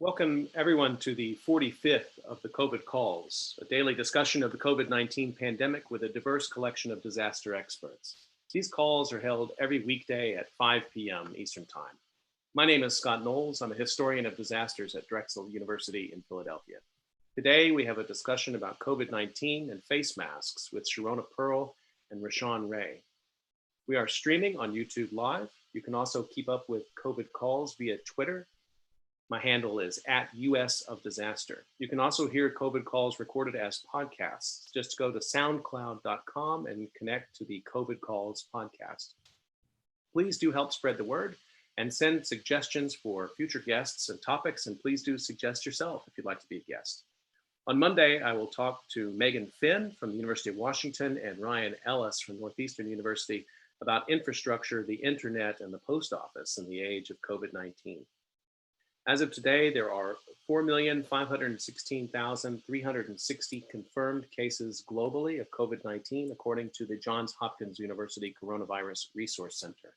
Welcome everyone to the 45th of the COVID calls, a daily discussion of the COVID-19 pandemic with a diverse collection of disaster experts. These calls are held every weekday at 5 p.m. Eastern Time. My name is Scott Knowles. I'm a historian of disasters at Drexel University in Philadelphia. Today we have a discussion about COVID-19 and face masks with Sharona Pearl and Rashawn Ray. We are streaming on YouTube Live. You can also keep up with COVID calls via Twitter. My handle is @US of Disaster. You can also hear COVID calls recorded as podcasts. Just go to soundcloud.com and connect to the COVID calls podcast. Please do help spread the word and send suggestions for future guests and topics, and please do suggest yourself if you'd like to be a guest. On Monday, I will talk to Megan Finn from the University of Washington and Ryan Ellis from Northeastern University about infrastructure, the internet, and the post office in the age of COVID-19. As of today, there are 4,516,360 confirmed cases globally of COVID-19, according to the Johns Hopkins University Coronavirus Resource Center.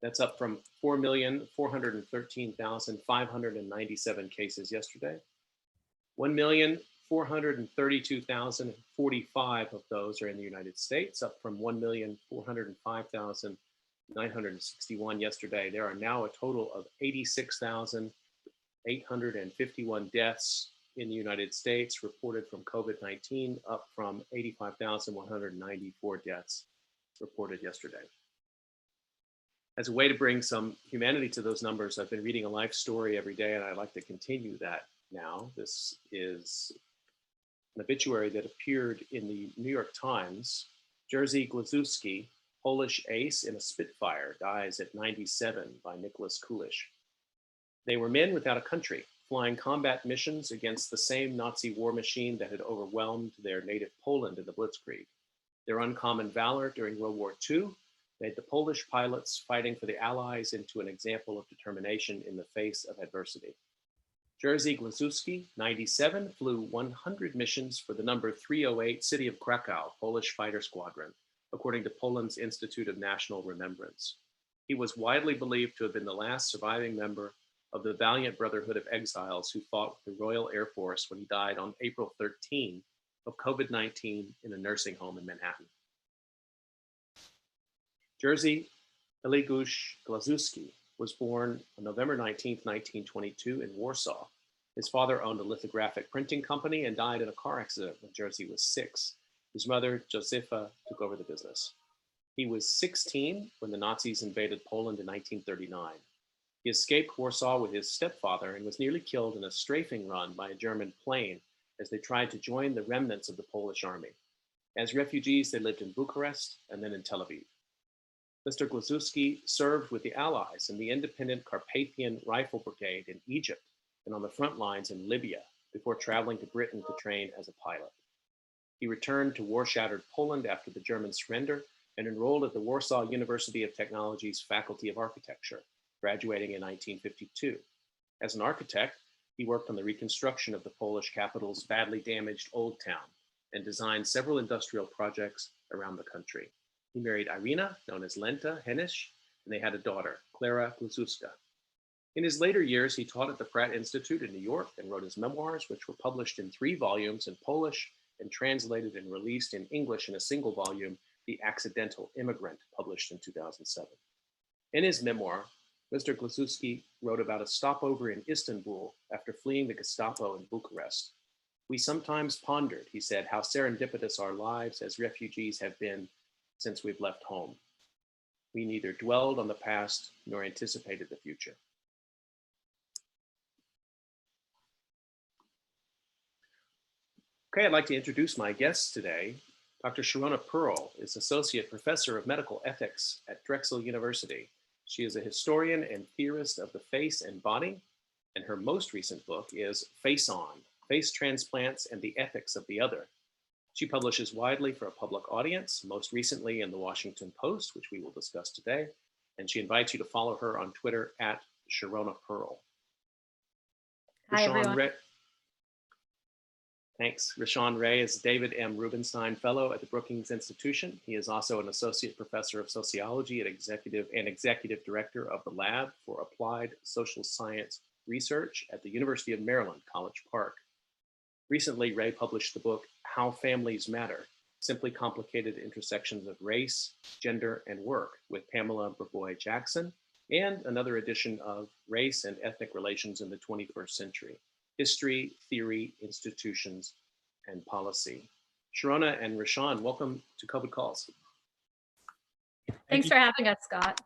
That's up from 4,413,597 cases yesterday. 1,432,045 of those are in the United States, up from 1,405,961 yesterday. There are now a total of 86,851 deaths in the United States reported from COVID-19, up from 85,194 deaths reported yesterday. As a way to bring some humanity to those numbers, I've been reading a life story every day, and I'd like to continue that now. This is an obituary that appeared in the New York Times. Jerzy Glazewski, Polish ace in a Spitfire, dies at 97 by Nicholas Kulish. They were men without a country, flying combat missions against the same Nazi war machine that had overwhelmed their native Poland in the Blitzkrieg. Their uncommon valor during World War II made the Polish pilots fighting for the Allies into an example of determination in the face of adversity. Jerzy Glazewski, 97, flew 100 missions for the number 308 City of Krakow Polish Fighter Squadron, according to Poland's Institute of National Remembrance. He was widely believed to have been the last surviving member of the valiant Brotherhood of Exiles who fought with the Royal Air Force when he died on April 13 of COVID-19 in a nursing home in Manhattan. Jerzy Eligiusz Glazewski was born on November 19, 1922 in Warsaw. His father owned a lithographic printing company and died in a car accident when Jerzy was 6. His mother, Józefa, took over the business. He was 16 when the Nazis invaded Poland in 1939. He escaped Warsaw with his stepfather and was nearly killed in a strafing run by a German plane as they tried to join the remnants of the Polish army. As refugees, they lived in Bucharest and then in Tel Aviv. Mr. Glazewski served with the Allies in the independent Carpathian Rifle Brigade in Egypt and on the front lines in Libya before traveling to Britain to train as a pilot. He returned to war-shattered Poland after the German surrender and enrolled at the Warsaw University of Technology's Faculty of Architecture, graduating in 1952. As an architect, he worked on the reconstruction of the Polish capital's badly damaged Old Town and designed several industrial projects around the country. He married Irina, known as Lenta Henish, and they had a daughter, Klara Glazewska. In his later years, he taught at the Pratt Institute in New York and wrote his memoirs, which were published in 3 volumes in Polish and translated and released in English in a single volume, The Accidental Immigrant, published in 2007. In his memoir, Mr. Glazewski wrote about a stopover in Istanbul after fleeing the Gestapo in Bucharest. We sometimes pondered, he said, how serendipitous our lives as refugees have been since we've left home. We neither dwelled on the past nor anticipated the future. Okay, I'd like to introduce my guests today. Dr. Sharona Pearl is Associate Professor of Medical Ethics at Drexel University. She is a historian and theorist of the face and body, and her most recent book is Face On, Face Transplants and the Ethics of the Other. She publishes widely for a public audience, most recently in the Washington Post, which we will discuss today, and she invites you to follow her on Twitter at Sharona Pearl. Hi, everyone. Thanks. Rashawn Ray is David M. Rubenstein Fellow at the Brookings Institution. He is also an Associate Professor of Sociology at Executive Director of the Lab for Applied Social Science research at the University of Maryland, College Park. Recently, Ray published the book, How Families Matter, Simply Complicated Intersections of Race, Gender, and Work with Pamela Braboy Jackson, and another edition of Race and Ethnic Relations in the 21st Century, History, Theory, Institutions, and Policy. Sharona and Rashawn, welcome to COVID Calls. Thanks for having us, Scott.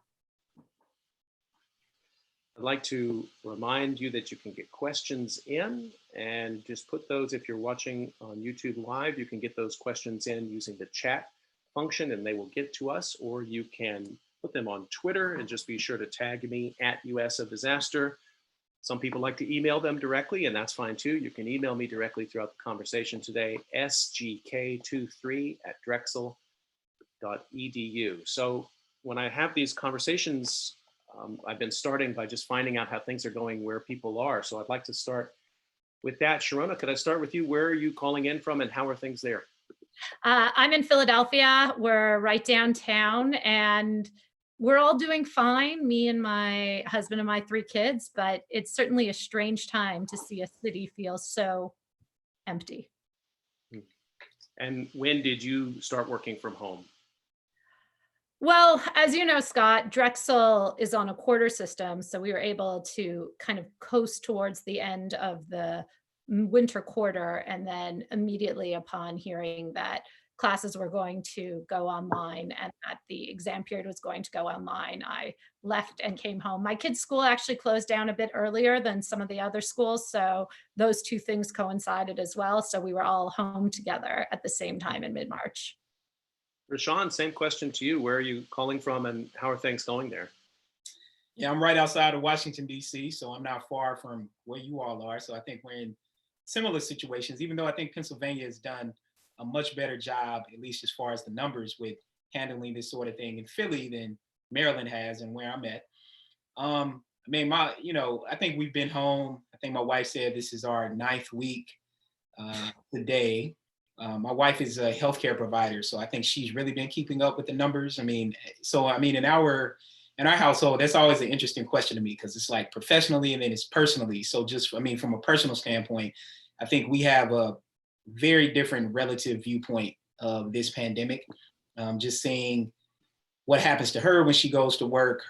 I'd like to remind you that you can get questions in and just put those, if you're watching on YouTube Live, you can get those questions in using the chat function and they will get to us, or you can put them on Twitter and just be sure to tag me at US of Disaster. Some people like to email them directly, and that's fine too. You can email me directly throughout the conversation today, sgk23@drexel.edu. So when I have these conversations, I've been starting by just finding out how things are going where people are. So I'd like to start with that. Sharona, could I start with you? Where are you calling in from and how are things there? I'm in Philadelphia. We're right downtown and we're all doing fine, me and my husband and my 3 kids, but it's certainly a strange time to see a city feel so empty. And when did you start working from home? Well, as you know, Scott, Drexel is on a quarter system, so we were able to kind of coast towards the end of the winter quarter, and then immediately upon hearing that classes were going to go online and that the exam period was going to go online, I left and came home. My kids' school actually closed down a bit earlier than some of the other schools, so those 2 things coincided as well. So we were all home together at the same time in mid-March. Rashawn, same question to you. Where are you calling from and how are things going there? Yeah, I'm right outside of Washington, D.C., so I'm not far from where you all are. So I think we're in similar situations, even though I think Pennsylvania has done a much better job, at least as far as the numbers, with handling this sort of thing in Philly than Maryland has and where I'm at. I mean, I think we've been home. I think my wife said this is our 9th week today. My wife is a healthcare provider, so I think she's really been keeping up with the numbers. In our household, that's always an interesting question to me because it's like professionally and then it's personally. So from a personal standpoint, I think we have a very different relative viewpoint of this pandemic. Just seeing what happens to her when she goes to work.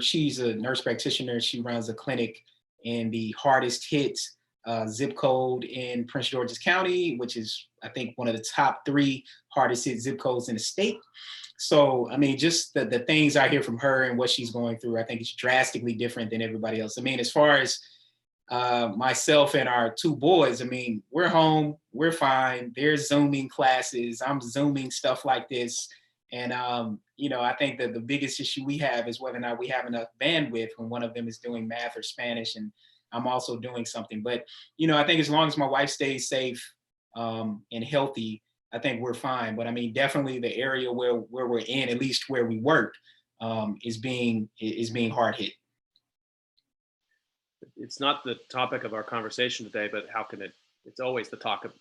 She's a nurse practitioner. She runs a clinic in the hardest hit zip code in Prince George's County, which is, I think, one of the top 3 hardest hit zip codes in the state. So, just the things I hear from her and what she's going through, I think it's drastically different than everybody else. As far as myself and our 2 boys, we're home, we're fine. They're Zooming classes, I'm Zooming stuff like this. And, I think that the biggest issue we have is whether or not we have enough bandwidth when one of them is doing math or Spanish and I'm also doing something. But, I think as long as my wife stays safe and healthy, I think we're fine. But definitely the area where we're in, at least where we work, is being hard hit. It's not the topic of our conversation today, but it's always the topic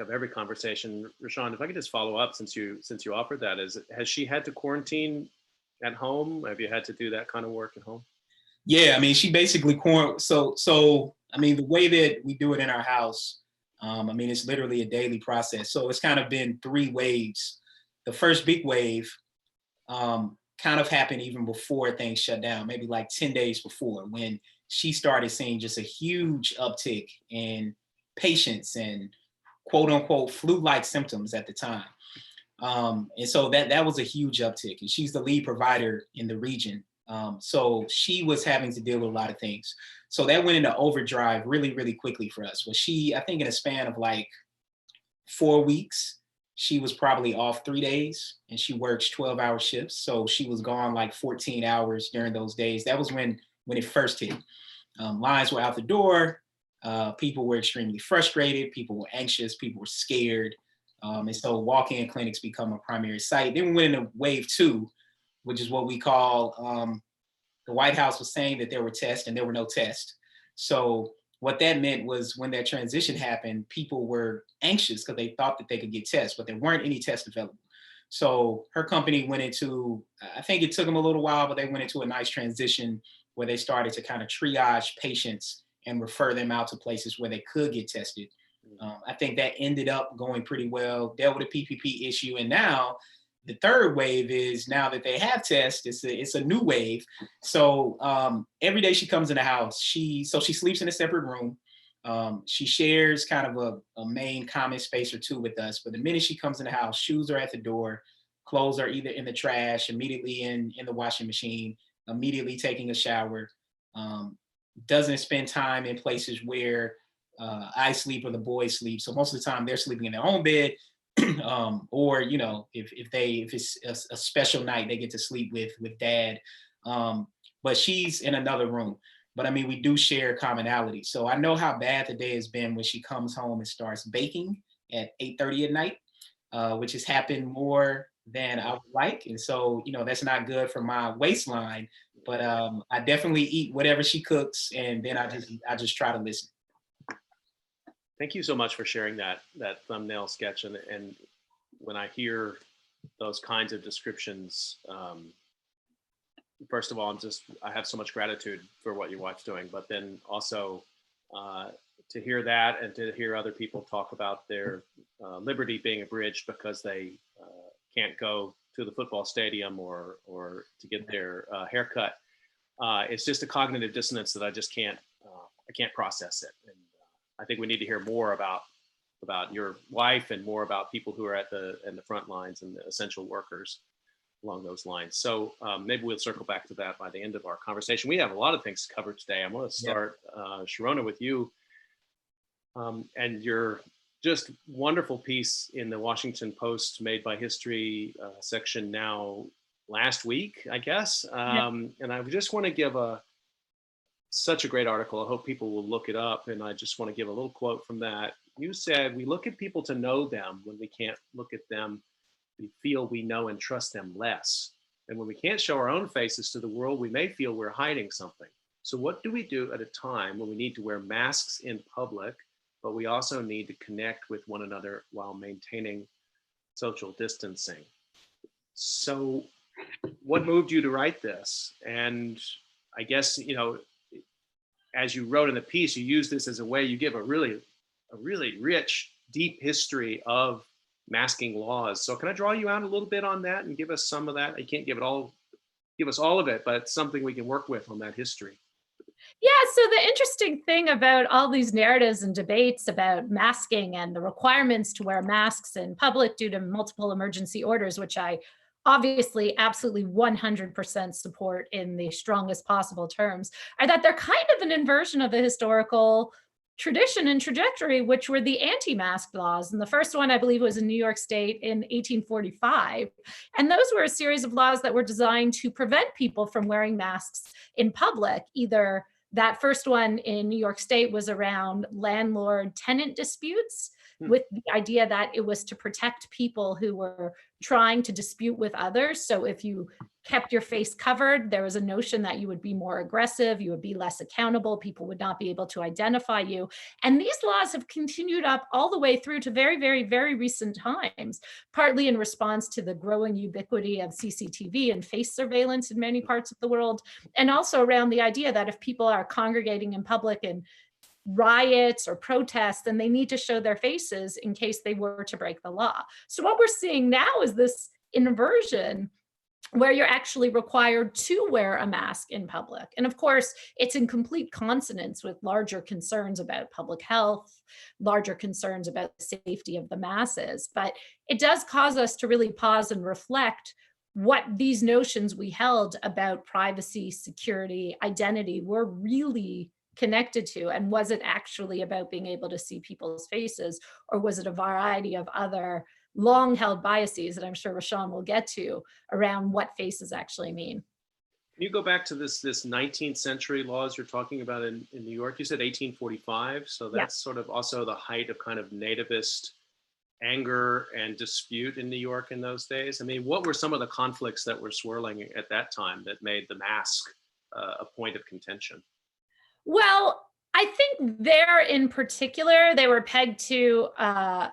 of every conversation. Rashawn, if I could just follow up since you offered that, has she had to quarantine at home? Have you had to do that kind of work at home? Yeah, she basically so the way that we do it in our house, it's literally a daily process. So it's kind of been 3 waves. The first big wave kind of happened even before things shut down, maybe like 10 days before, when she started seeing just a huge uptick in patients and quote unquote flu-like symptoms at the time. And so that was a huge uptick, and she's the lead provider in the region. So she was having to deal with a lot of things. So that went into overdrive really, really quickly for us. Well, I think in a span of like 4 weeks, she was probably off 3 days, and she works 12-hour shifts. So she was gone like 14 hours during those days. That was when it first hit. Lines were out the door. People were extremely frustrated. People were anxious. People were scared. And so walk-in clinics become a primary site. Then we went into wave 2, which is what we call, the White House was saying that there were tests and there were no tests. So what that meant was when that transition happened, people were anxious because they thought that they could get tests, but there weren't any tests available. So her company went into, I think it took them a little while, but they went into a nice transition where they started to kind of triage patients and refer them out to places where they could get tested. I think that ended up going pretty well, dealt with the PPP issue. And now the third wave is, now that they have tests, it's a new wave. So every day she comes in the house, she sleeps in a separate room. She shares kind of a main common space or two with us. But the minute she comes in the house, shoes are at the door, clothes are either in the trash, immediately in the washing machine, immediately taking a shower. Doesn't spend time in places where I sleep or the boys sleep. So most of the time they're sleeping in their own bed, or if it's a special night, they get to sleep with dad. But she's in another room. But I mean, we do share commonality. So I know how bad the day has been when she comes home and starts baking at 8:30 at night, which has happened more than I would like. And so, that's not good for my waistline. But I definitely eat whatever she cooks, and then I just try to listen. Thank you so much for sharing that thumbnail sketch. And when I hear those kinds of descriptions, first of all, I have so much gratitude for what your wife's doing, but then also to hear that and to hear other people talk about their liberty being abridged because they can't go to the football stadium or to get their haircut. It's just a cognitive dissonance that I just can't process it. And I think we need to hear more about your wife and more about people who are in the front lines and the essential workers along those lines. So maybe we'll circle back to that by the end of our conversation. We have a lot of things to cover today. I'm going to start, Sharona, with you and your just wonderful piece in the Washington Post Made by History section now last week, I guess. And I just want to give such a great article. I hope people will look it up. And I just want to give a little quote from that. You said, "We look at people to know them. When we can't look at them, we feel we know and trust them less. And when we can't show our own faces to the world, we may feel we're hiding something. So what do we do at a time when we need to wear masks in public, but we also need to connect with one another while maintaining social distancing?" So what moved you to write this? And I guess, as you wrote in the piece, you use this as a way, you give a really rich, deep history of masking laws. So can I draw you out a little bit on that and give us some of that? You can't give us all of it, but it's something we can work with on that history. Yeah, so the interesting thing about all these narratives and debates about masking and the requirements to wear masks in public due to multiple emergency orders, which I obviously absolutely 100% support in the strongest possible terms, are that they're kind of an inversion of the historical tradition and trajectory, which were the anti-mask laws. And the first one, I believe, was in New York State in 1845. And those were a series of laws that were designed to prevent people from wearing masks in public. Either that first one in New York State was around landlord-tenant disputes, with the idea that it was to protect people who were trying to dispute with others. So if you kept your face covered, there was a notion that you would be more aggressive, you would be less accountable, people would not be able to identify you. And these laws have continued up all the way through to very, very, very recent times, partly in response to the growing ubiquity of CCTV and face surveillance in many parts of the world, and also around the idea that if people are congregating in public and riots or protests, then they need to show their faces in case they were to break the law. So what we're seeing now is this inversion where you're actually required to wear a mask in public. And of course, it's in complete consonance with larger concerns about public health, larger concerns about the safety of the masses. But it does cause us to really pause and reflect what these notions we held about privacy, security, identity were really connected to, and was it actually about being able to see people's faces, or was it a variety of other long held biases that I'm sure Rashawn will get to around what faces actually mean? Can you go back to this 19th century laws you're talking about in New York? You said 1845, so that's sort of also the height of kind of nativist anger and dispute in New York in those days. I mean, what were some of the conflicts that were swirling at that time that made the mask a point of contention? Well, I think there in particular, they were pegged to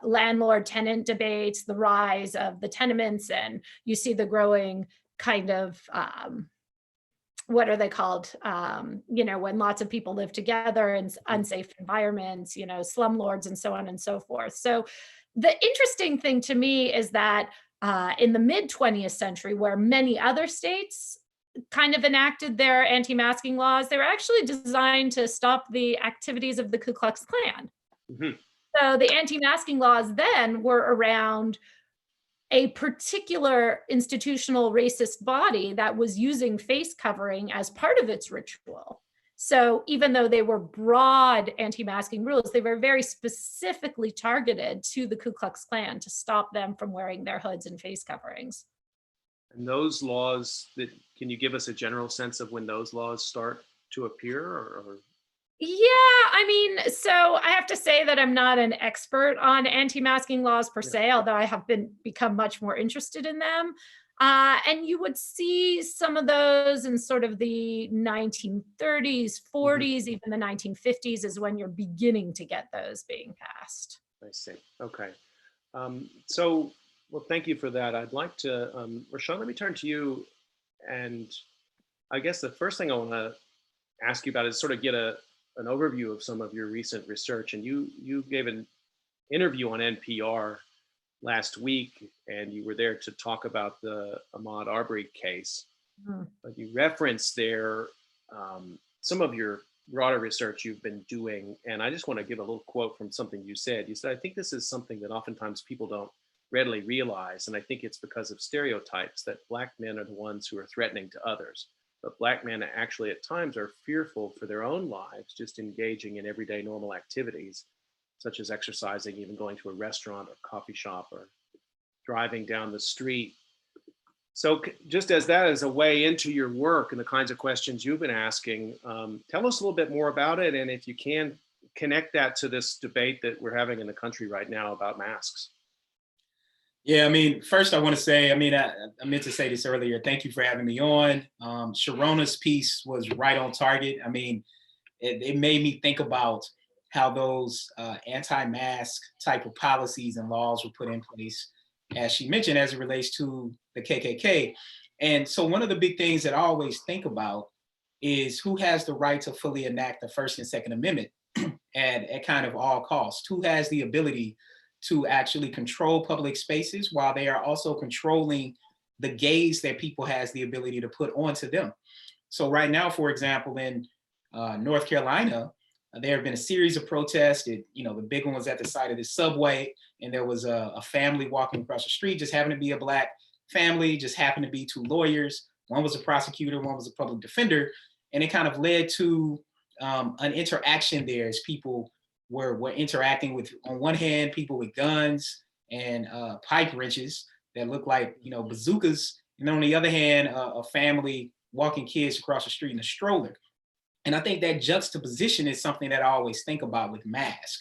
landlord-tenant debates, the rise of the tenements, and you see the growing kind of what are they called? When lots of people live together in unsafe environments, slumlords and so on and so forth. So the interesting thing to me is that in the mid 20th century, where many other states kind of enacted their anti-masking laws, they were actually designed to stop the activities of the Ku Klux Klan. Mhm. So the anti-masking laws then were around a particular institutional racist body that was using face covering as part of its ritual. So even though they were broad anti-masking rules, they were very specifically targeted to the Ku Klux Klan to stop them from wearing their hoods and face coverings. And those laws, can you give us a general sense of when those laws start to appear? Or? Yeah, I mean, so I have to say that I'm not an expert on anti-masking laws per se, although I have become much more interested in them. And you would see some of those in sort of the 1930s, 40s, even the 1950s is when you're beginning to get those being passed. I see. Okay. Well, thank you for that. I'd like to, Rashawn, let me turn to you. And I guess the first thing I want to ask you about is sort of get an overview of some of your recent research. And you gave an interview on NPR last week, and you were there to talk about the Ahmaud Arbery case. But you referenced there some of your broader research you've been doing. And I just want to give a little quote from something you said. You said, "I think this is something that oftentimes people don't readily realize. And I think it's because of stereotypes that Black men are the ones who are threatening to others. But Black men actually at times are fearful for their own lives, just engaging in everyday normal activities, such as exercising, even going to a restaurant or coffee shop or driving down the street." So just as that is a way into your work and the kinds of questions you've been asking, tell us a little bit more about it. And if you can, connect that to this debate that we're having in the country right now about masks. Yeah, I mean, first I want to say, I meant to say this earlier. Thank you for having me on. Sharona's piece was right on target. I mean, it made me think about how those anti-mask type of policies and laws were put in place, as she mentioned, as it relates to the KKK. And so one of the big things that I always think about is who has the right to fully enact the First and Second Amendment at kind of all costs? Who has the ability to actually control public spaces while they are also controlling the gaze that people has the ability to put onto them? So right now, for example, in North Carolina, there have been a series of protests. The big one was at the site of the subway, and there was a family walking across the street, just happened to be a Black family, just happened to be two lawyers. One was a prosecutor, one was a public defender. And it kind of led to an interaction there as people were interacting with, on one hand, people with guns and pipe wrenches that looked like, bazookas. And on the other hand, a family walking kids across the street in a stroller. And I think that juxtaposition is something that I always think about with mask.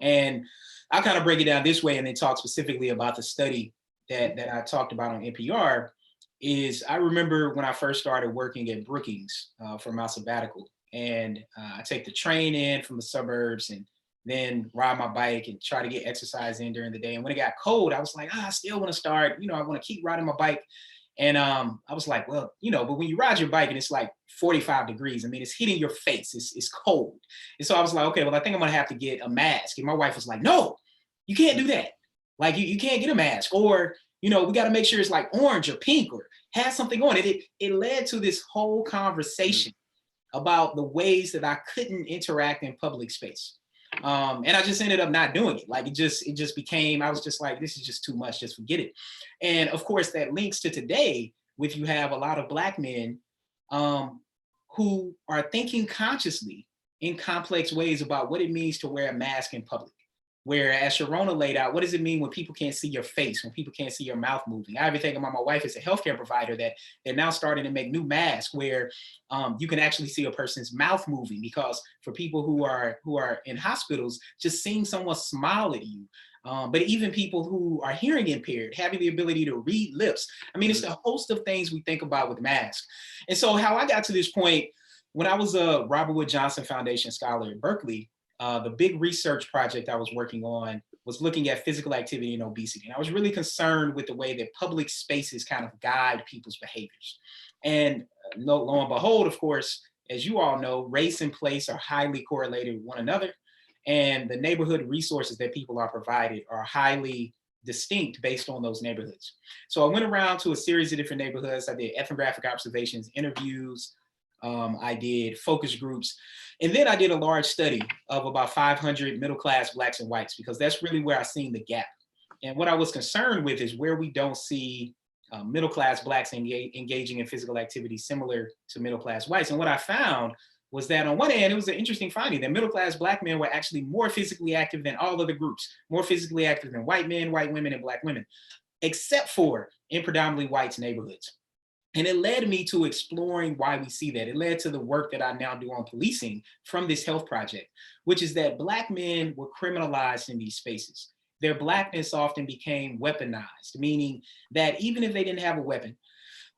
And I kind of break it down this way and then talk specifically about the study that I talked about on NPR. Is I remember when I first started working at Brookings for my sabbatical, and I take the train in from the suburbs and then ride my bike and try to get exercise in during the day. And when it got cold, I was like, I still want to start, I want to keep riding my bike. And I was like, well, but when you ride your bike and it's like 45 degrees, I mean, it's hitting your face, it's cold. And so I was like, okay, well, I think I'm gonna have to get a mask. And my wife was like, no, you can't do that. Like you can't get a mask, or, we got to make sure it's like orange or pink or has something on it. It led to this whole conversation about the ways that I couldn't interact in public space. And I just ended up not doing it. Like it just became, I was just like, this is just too much, just forget it. And of course that links to today with, you have a lot of Black men who are thinking consciously in complex ways about what it means to wear a mask in public. Where, as Sharona laid out, what does it mean when people can't see your face, when people can't see your mouth moving? I even think about my wife as a healthcare provider, that they're now starting to make new masks where you can actually see a person's mouth moving, because for people who are in hospitals, just seeing someone smile at you, but even people who are hearing impaired, having the ability to read lips. I mean, it's a host of things we think about with masks. And so how I got to this point, when I was a Robert Wood Johnson Foundation scholar at Berkeley, the big research project I was working on was looking at physical activity and obesity. And I was really concerned with the way that public spaces kind of guide people's behaviors. And lo and behold, of course, as you all know, race and place are highly correlated with one another. And the neighborhood resources that people are provided are highly distinct based on those neighborhoods. So I went around to a series of different neighborhoods. I did ethnographic observations, interviews, I did focus groups, and then I did a large study of about 500 middle-class Blacks and whites, because that's really where I seen the gap. And what I was concerned with is where we don't see middle-class Blacks engaging in physical activity similar to middle-class whites. And what I found was that on one hand, it was an interesting finding that middle-class Black men were actually more physically active than all other groups, more physically active than white men, white women, and Black women, except for in predominantly white neighborhoods. And it led me to exploring why we see that. It led to the work that I now do on policing from this health project, which is that Black men were criminalized in these spaces. Their Blackness often became weaponized, meaning that even if they didn't have a weapon,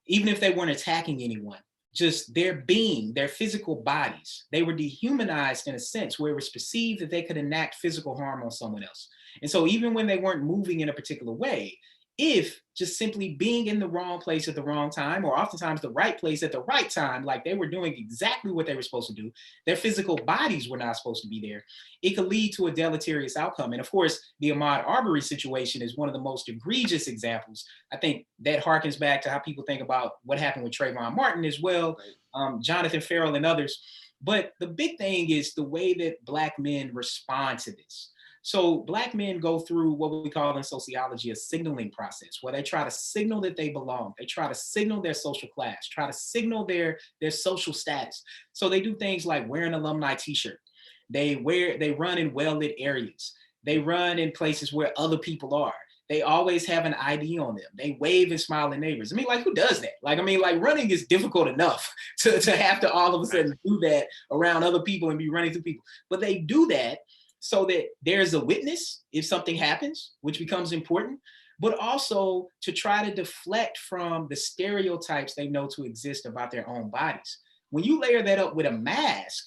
even if they weren't attacking anyone, just their being, their physical bodies, they were dehumanized in a sense where it was perceived that they could enact physical harm on someone else. And so even when they weren't moving in a particular way, if just simply being in the wrong place at the wrong time, or oftentimes the right place at the right time, like they were doing exactly what they were supposed to do, their physical bodies were not supposed to be there, it could lead to a deleterious outcome. And of course, the Ahmaud Arbery situation is one of the most egregious examples. I think that harkens back to how people think about what happened with Trayvon Martin as well, Jonathan Ferrell and others. But the big thing is the way that Black men respond to this. So Black men go through what we call in sociology a signaling process, where they try to signal that they belong. They try to signal their social class, try to signal their social status. So they do things like wear an alumni t-shirt. They run in well-lit areas. They run in places where other people are. They always have an ID on them. They wave and smile at neighbors. I mean, like, who does that? Like, I mean, like, running is difficult enough to have to all of a sudden do that around other people and be running through people. But they do that so that there's a witness if something happens, which becomes important, but also to try to deflect from the stereotypes they know to exist about their own bodies. When you layer that up with a mask,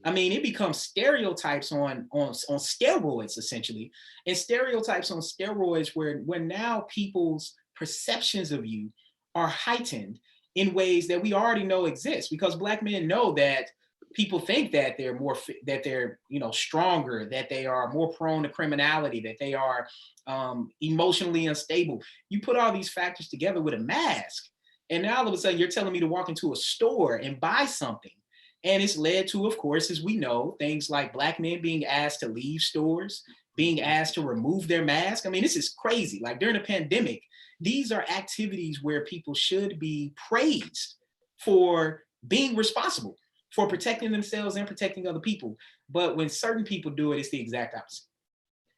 I mean, it becomes stereotypes on steroids, essentially, and stereotypes on steroids where now people's perceptions of you are heightened in ways that we already know exist, because Black men know that people think that they're more, that they're, stronger, that they are more prone to criminality, that they are emotionally unstable. You put all these factors together with a mask, and now all of a sudden you're telling me to walk into a store and buy something. And it's led to, of course, as we know, things like Black men being asked to leave stores, being asked to remove their mask. I mean, this is crazy. Like during the pandemic, these are activities where people should be praised for being responsible, for protecting themselves and protecting other people. But when certain people do it, it's the exact opposite.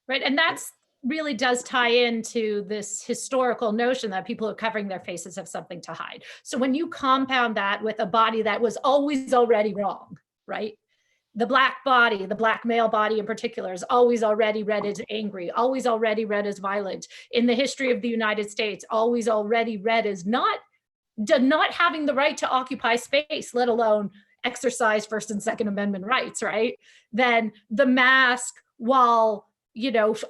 Right, and that's really does tie into this historical notion that people are covering their faces have something to hide. So when you compound that with a body that was always already wrong, right? The Black body, the Black male body in particular, is always already read as angry, always already read as violent. In the history of the United States, always already read as not having the right to occupy space, let alone exercise First and Second Amendment rights, right? Then the mask, while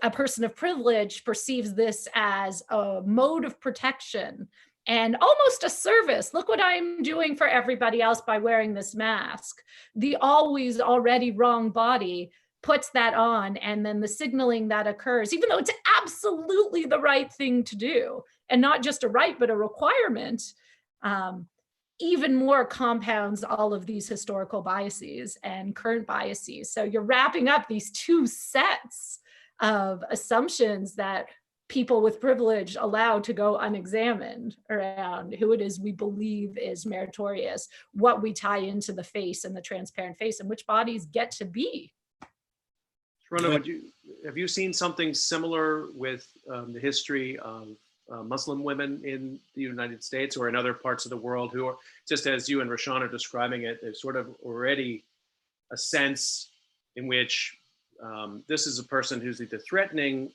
a person of privilege perceives this as a mode of protection and almost a service. Look what I'm doing for everybody else by wearing this mask. The always already wrong body puts that on, and then the signaling that occurs, even though it's absolutely the right thing to do, and not just a right, but a requirement, even more compounds all of these historical biases and current biases. So you're wrapping up these two sets of assumptions that people with privilege allow to go unexamined around who it is we believe is meritorious, what we tie into the face and the transparent face, and which bodies get to be. Sharona, have you seen something similar with the history of Muslim women in the United States or in other parts of the world who are, just as you and Rashawn are describing it, there's sort of already a sense in which this is a person who's either threatening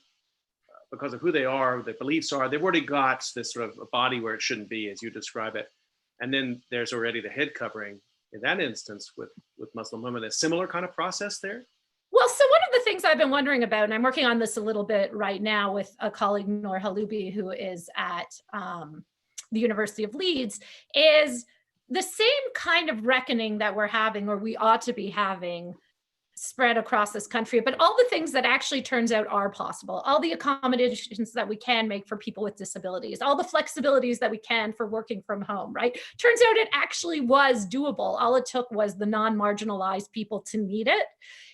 because of who they are, their beliefs are, they've already got this sort of a body where it shouldn't be, as you describe it. And then there's already the head covering in that instance with Muslim women, a similar kind of process there? Well, so one of the things I've been wondering about, and I'm working on this a little bit right now with a colleague, Noor Haloubi, who is at the University of Leeds, is the same kind of reckoning that we're having, or we ought to be having, spread across this country, but all the things that actually turns out are possible, all the accommodations that we can make for people with disabilities, all the flexibilities that we can for working from home, right? Turns out it actually was doable. All it took was the non-marginalized people to need it.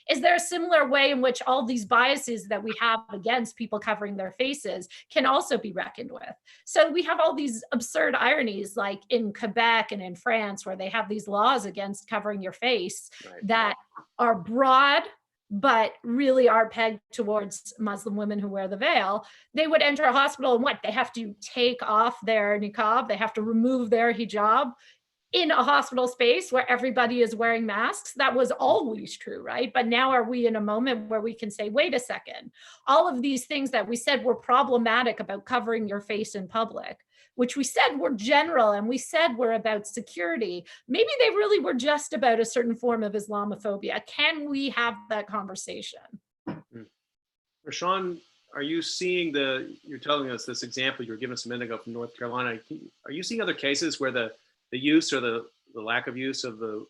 Is there a similar way in which all these biases that we have against people covering their faces can also be reckoned with? So we have all these absurd ironies, like in Quebec and in France, where they have these laws against covering your face that are broad, but really are pegged towards Muslim women who wear the veil. They would enter a hospital and what? They have to take off their niqab, they have to remove their hijab in a hospital space where everybody is wearing masks. That was always true, right? But now are we in a moment where we can say, wait a second, all of these things that we said were problematic about covering your face in public, which we said were general and we said were about security, maybe they really were just about a certain form of Islamophobia. Can we have that conversation? Rashawn, are you seeing you're telling us this example, you were giving us a minute ago from North Carolina. Are you seeing other cases where the use or the lack of use of the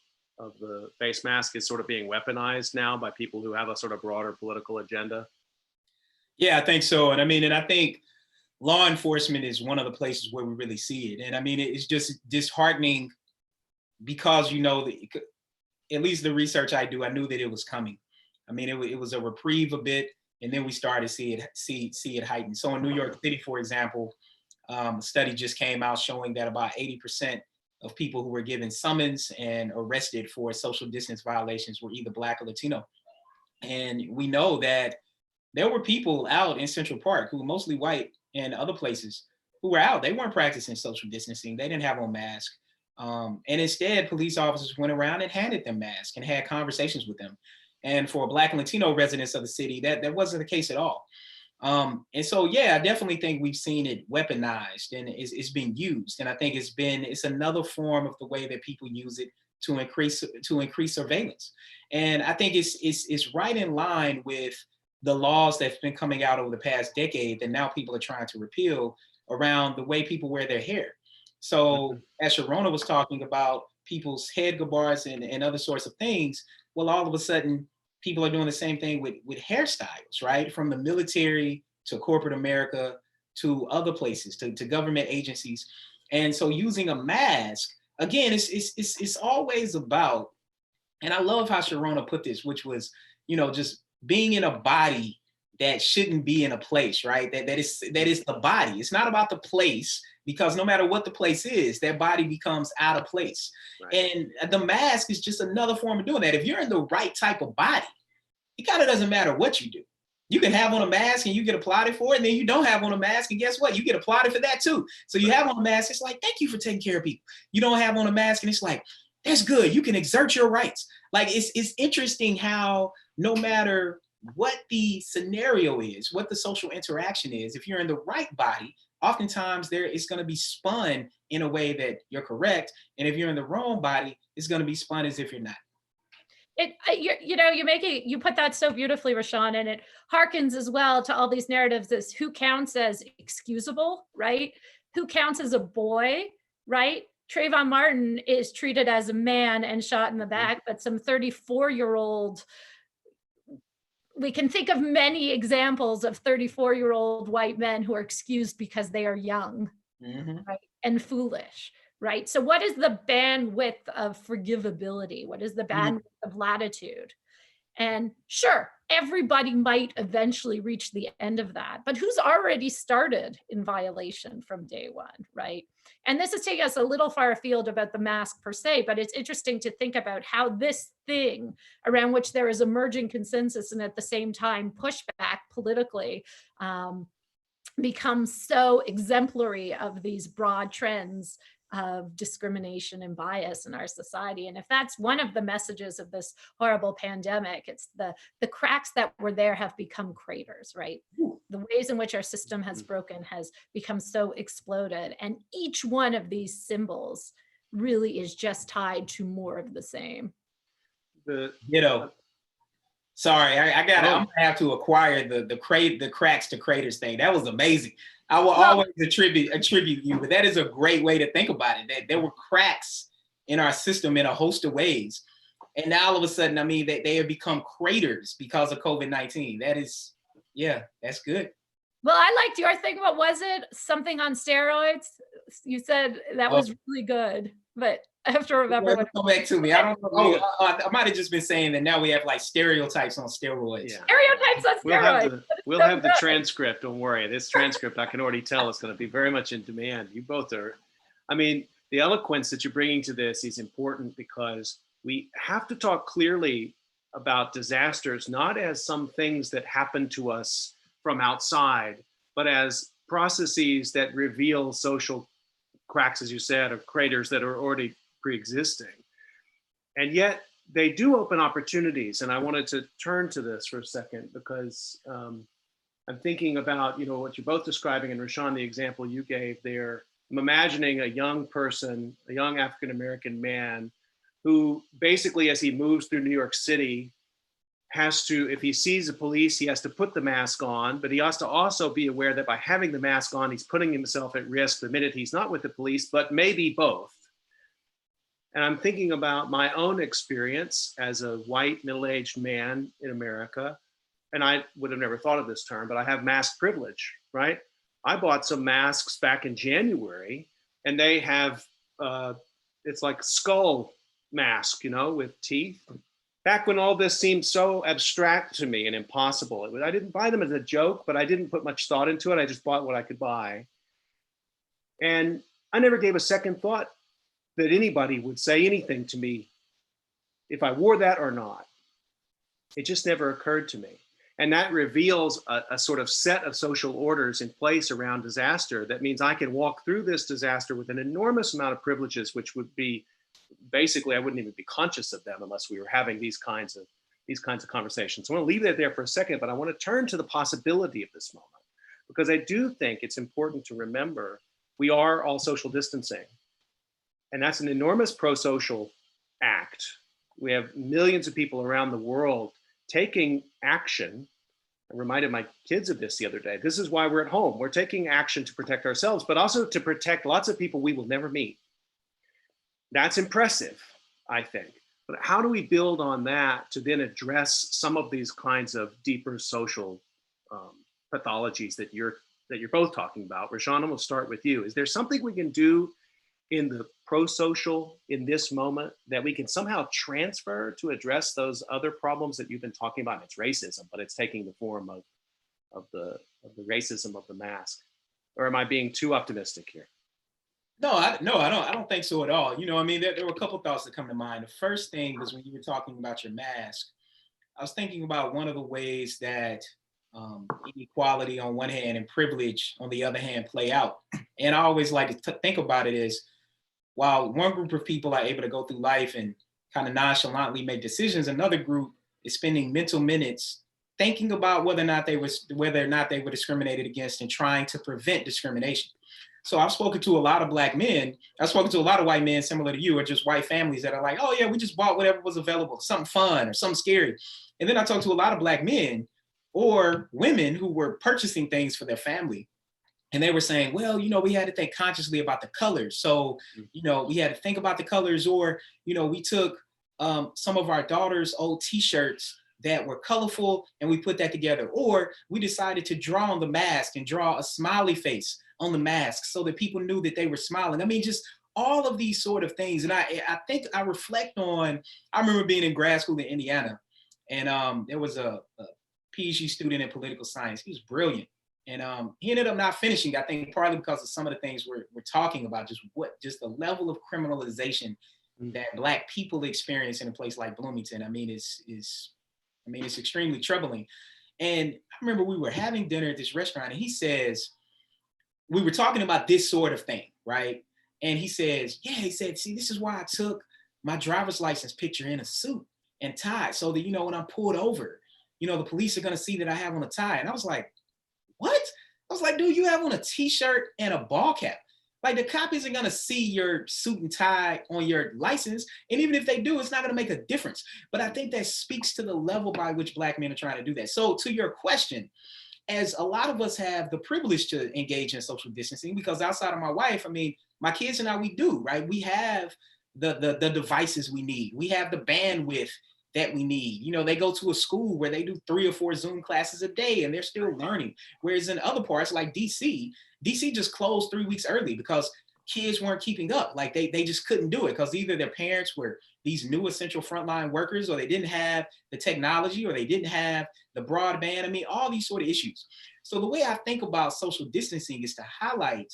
face mask is sort of being weaponized now by people who have a sort of broader political agenda? Yeah, I think so. And I think law enforcement is one of the places where we really see it. And it's just disheartening because, at least the research I do, I knew that it was coming. It was a reprieve a bit, and then we started to see it heighten. So in New York City, for example, a study just came out showing that about 80% of people who were given summons and arrested for social distance violations were either Black or Latino. And we know that there were people out in Central Park who were mostly white and other places who were out. They weren't practicing social distancing. They didn't have on masks. And instead, police officers went around and handed them masks and had conversations with them. And for Black and Latino residents of the city, that wasn't the case at all. And so, yeah, I definitely think we've seen it weaponized and it's being used. And I think it's another form of the way that people use it to increase surveillance. And I think it's right in line with the laws that's been coming out over the past decade that now people are trying to repeal around the way people wear their hair. So as Sharona was talking about people's head guards and other sorts of things, well, all of a sudden, people are doing the same thing with hairstyles, right? From the military to corporate America to other places, to government agencies. And so using a mask, again, it's always about, and I love how Sharona put this, which was, just being in a body that shouldn't be in a place, right? That is the body. It's not about the place, because no matter what the place is, that body becomes out of place. Right. And the mask is just another form of doing that. If you're in the right type of body, it kind of doesn't matter what you do. You can have on a mask and you get applauded for it, and then you don't have on a mask, and guess what? You get applauded for that too. So you have on a mask, it's like, thank you for taking care of people. You don't have on a mask, and it's like, that's good. You can exert your rights. Like, it's interesting how no matter what the scenario is, what the social interaction is, if you're in the right body, oftentimes it's going to be spun in a way that you're correct. And if you're in the wrong body, it's going to be spun as if you're not. You put that so beautifully, Rashawn, and it harkens as well to all these narratives as who counts as excusable, right? Who counts as a boy, right? Trayvon Martin is treated as a man and shot in the back, but some 34-year-old, we can think of many examples of 34-year-old white men who are excused because they are young, right? And foolish. Right. So what is the bandwidth of forgivability? What is the bandwidth of latitude? And sure, everybody might eventually reach the end of that, but who's already started in violation from day one, right? And this is taking us a little far afield about the mask per se, but it's interesting to think about how this thing around which there is emerging consensus and at the same time pushback politically becomes so exemplary of these broad trends of discrimination and bias in our society. And if that's one of the messages of this horrible pandemic, it's the cracks that were there have become craters, right? The ways in which our system has broken has become so exploded. And each one of these symbols really is just tied to more of the same. Sorry, I'm gonna have to acquire the cracks to craters thing. That was amazing. I will always attribute you, but that is a great way to think about it. That there were cracks in our system in a host of ways. And now all of a sudden, I mean, they have become craters because of COVID-19. That is, yeah, that's good. Well, I liked your thing. What was it? Something on steroids? You said that was really good, but I have to remember what. Come back to me. I don't know. Oh, I might have just been saying that now we have like stereotypes on steroids. Yeah. Stereotypes on steroids. We'll have the transcript. Don't worry. This transcript, I can already tell, is going to be very much in demand. You both are. I mean, the eloquence that you're bringing to this is important because we have to talk clearly about disasters, not as some things that happen to us from outside, but as processes that reveal social cracks, as you said, or craters that are already pre-existing. And yet they do open opportunities. And I wanted to turn to this for a second because I'm thinking about, what you're both describing, and Rashawn, the example you gave there. I'm imagining a young person, a young African-American man who basically, as he moves through New York City, has to, if he sees the police, he has to put the mask on, but he has to also be aware that by having the mask on, he's putting himself at risk the minute he's not with the police, but maybe both. And I'm thinking about my own experience as a white middle-aged man in America, and I would have never thought of this term, but I have mask privilege, right? I bought some masks back in January, and they have, it's like skull mask, with teeth. Back when all this seemed so abstract to me and impossible. I didn't buy them as a joke, but I didn't put much thought into it. I just bought what I could buy. And I never gave a second thought that anybody would say anything to me if I wore that or not. It just never occurred to me. And that reveals a sort of set of social orders in place around disaster. That means I can walk through this disaster with an enormous amount of privileges, which would be, basically, I wouldn't even be conscious of them unless we were having these kinds of conversations. So I want to leave that there for a second, but I want to turn to the possibility of this moment, because I do think it's important to remember we are all social distancing. And that's an enormous pro-social act. We have millions of people around the world taking action. I reminded my kids of this the other day. This is why we're at home. We're taking action to protect ourselves, but also to protect lots of people we will never meet. That's impressive, I think. But how do we build on that to then address some of these kinds of deeper social pathologies that you're both talking about? Rashawn, I'm going to start with you. Is there something we can do in the pro-social in this moment that we can somehow transfer to address those other problems that you've been talking about? It's racism, but it's taking the form of the racism of the mask. Or am I being too optimistic here? No, I don't think so at all. I mean, there were a couple thoughts that come to mind. The first thing was when you were talking about your mask, I was thinking about one of the ways that inequality on one hand and privilege on the other hand play out. And I always like to think about it as, while one group of people are able to go through life and kind of nonchalantly make decisions, another group is spending mental minutes thinking about whether or not they were discriminated against and trying to prevent discrimination. So I've spoken to a lot of Black men. I've spoken to a lot of white men similar to you, or just white families that are like, oh yeah, we just bought whatever was available, something fun or something scary. And then I talked to a lot of Black men or women who were purchasing things for their family. And they were saying, well, we had to think consciously about the colors. So, we had to think about the colors, or, we took some of our daughter's old t-shirts that were colorful and we put that together. Or we decided to draw on the mask and draw a smiley face on the mask so that people knew that they were smiling. I mean, just all of these sort of things. And I think I reflect on, I remember being in grad school in Indiana, and there was a PhD student in political science. He was brilliant. And he ended up not finishing, I think partly because of some of the things we're talking about, just the level of criminalization that Black people experience in a place like Bloomington. I mean, it's extremely troubling. And I remember we were having dinner at this restaurant, and he says, we were talking about this sort of thing, right? And he says, see, this is why I took my driver's license picture in a suit and tie, so that, when I'm pulled over, the police are gonna see that I have on a tie. And I was like, what? I was like, dude, you have on a t-shirt and a ball cap. Like, the cop isn't gonna see your suit and tie on your license. And even if they do, it's not gonna make a difference. But I think that speaks to the level by which Black men are trying to do that. So to your question, as a lot of us have the privilege to engage in social distancing, because outside of my wife, I mean, my kids and I, we do, right? We have the devices we need. We have the bandwidth that we need. You know, they go to a school where they do 3 or 4 Zoom classes a day and they're still learning. Whereas in other parts like DC just closed 3 weeks early because kids weren't keeping up. Like they just couldn't do it because either their parents were these new essential frontline workers, or they didn't have the technology, or they didn't have the broadband. I mean, all these sort of issues. So the way I think about social distancing is to highlight,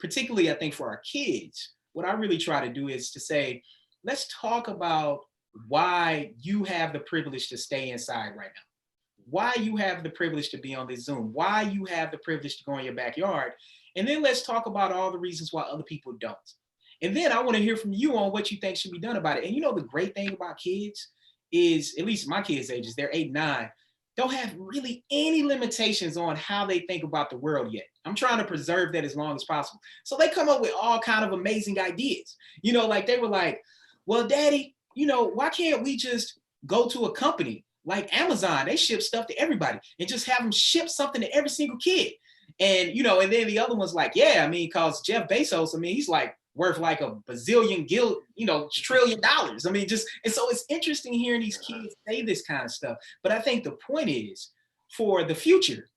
particularly I think for our kids, what I really try to do is to say, let's talk about why you have the privilege to stay inside right now, why you have the privilege to be on this Zoom, why you have the privilege to go in your backyard. And then let's talk about all the reasons why other people don't. And then I want to hear from you on what you think should be done about it. And you know, the great thing about kids is, at least my kids' ages, they're 8, 9, don't have really any limitations on how they think about the world yet. I'm trying to preserve that as long as possible. So they come up with all kind of amazing ideas. You know, like they were like, well, Daddy, you know, why can't we just go to a company like Amazon? They ship stuff to everybody and just have them ship something to every single kid. And, you know, and then the other one's like, yeah, I mean, because Jeff Bezos, I mean, he's like worth like a bazillion trillion dollars. I mean, just, and so it's interesting hearing these kids say this kind of stuff. But I think the point is, for the future,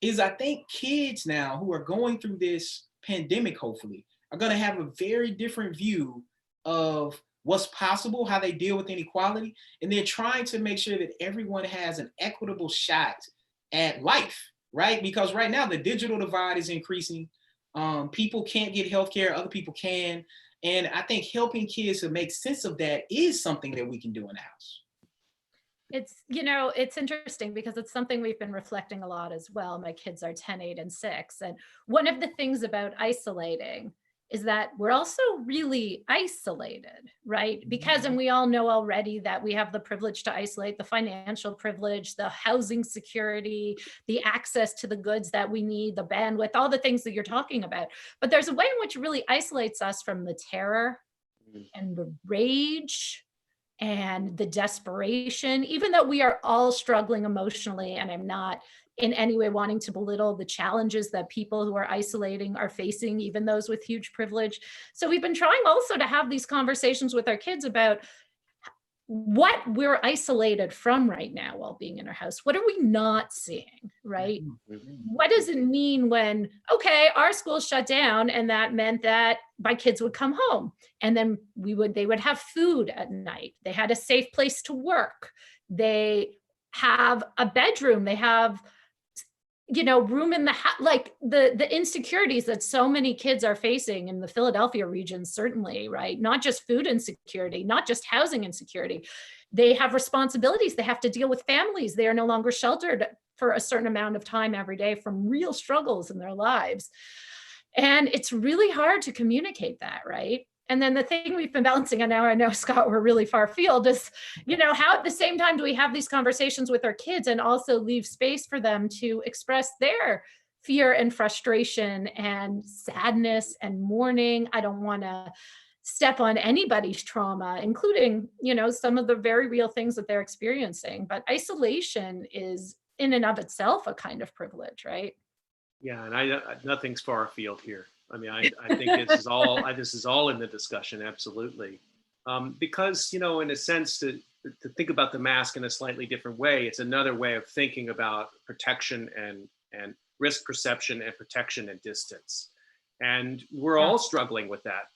is I think kids now who are going through this pandemic, hopefully, are going to have a very different view of what's possible, how they deal with inequality, and they're trying to make sure that everyone has an equitable shot at life. Right? Because right now the digital divide is increasing. People can't get healthcare, other people can. And I think helping kids to make sense of that is something that we can do in the house. It's, you know, it's interesting because it's something we've been reflecting a lot as well. My kids are 10, 8, and 6. And one of the things about isolating is that we're also really isolated, right? Because, and we all know already that we have the privilege to isolate, the financial privilege, the housing security, the access to the goods that we need, the bandwidth, all the things that you're talking about. But there's a way in which it really isolates us from the terror and the rage and the desperation, even though we are all struggling emotionally. And I'm not in any way wanting to belittle the challenges that people who are isolating are facing, even those with huge privilege. So we've been trying also to have these conversations with our kids about what we're isolated from right now while being in our house. What are we not seeing, right? What does it mean when, okay, our school shut down, and that meant that my kids would come home, and then they would have food at night. They had a safe place to work. They have a bedroom. They have, you know, room in the house, like the insecurities that so many kids are facing in the Philadelphia region, certainly, right? Not just food insecurity, not just housing insecurity. They have responsibilities. They have to deal with families. They are no longer sheltered for a certain amount of time every day from real struggles in their lives. And it's really hard to communicate that, right? And then the thing we've been balancing, and now I know, Scott, we're really far afield, is, you know, how at the same time do we have these conversations with our kids and also leave space for them to express their fear and frustration and sadness and mourning. I don't want to step on anybody's trauma, including, you know, some of the very real things that they're experiencing. But isolation is in and of itself a kind of privilege, right? Yeah, and nothing's far afield here. I mean, I think this is all in the discussion, absolutely. Because, you know, in a sense, to think about the mask in a slightly different way, it's another way of thinking about protection and risk perception and protection and distance. And we're all struggling with that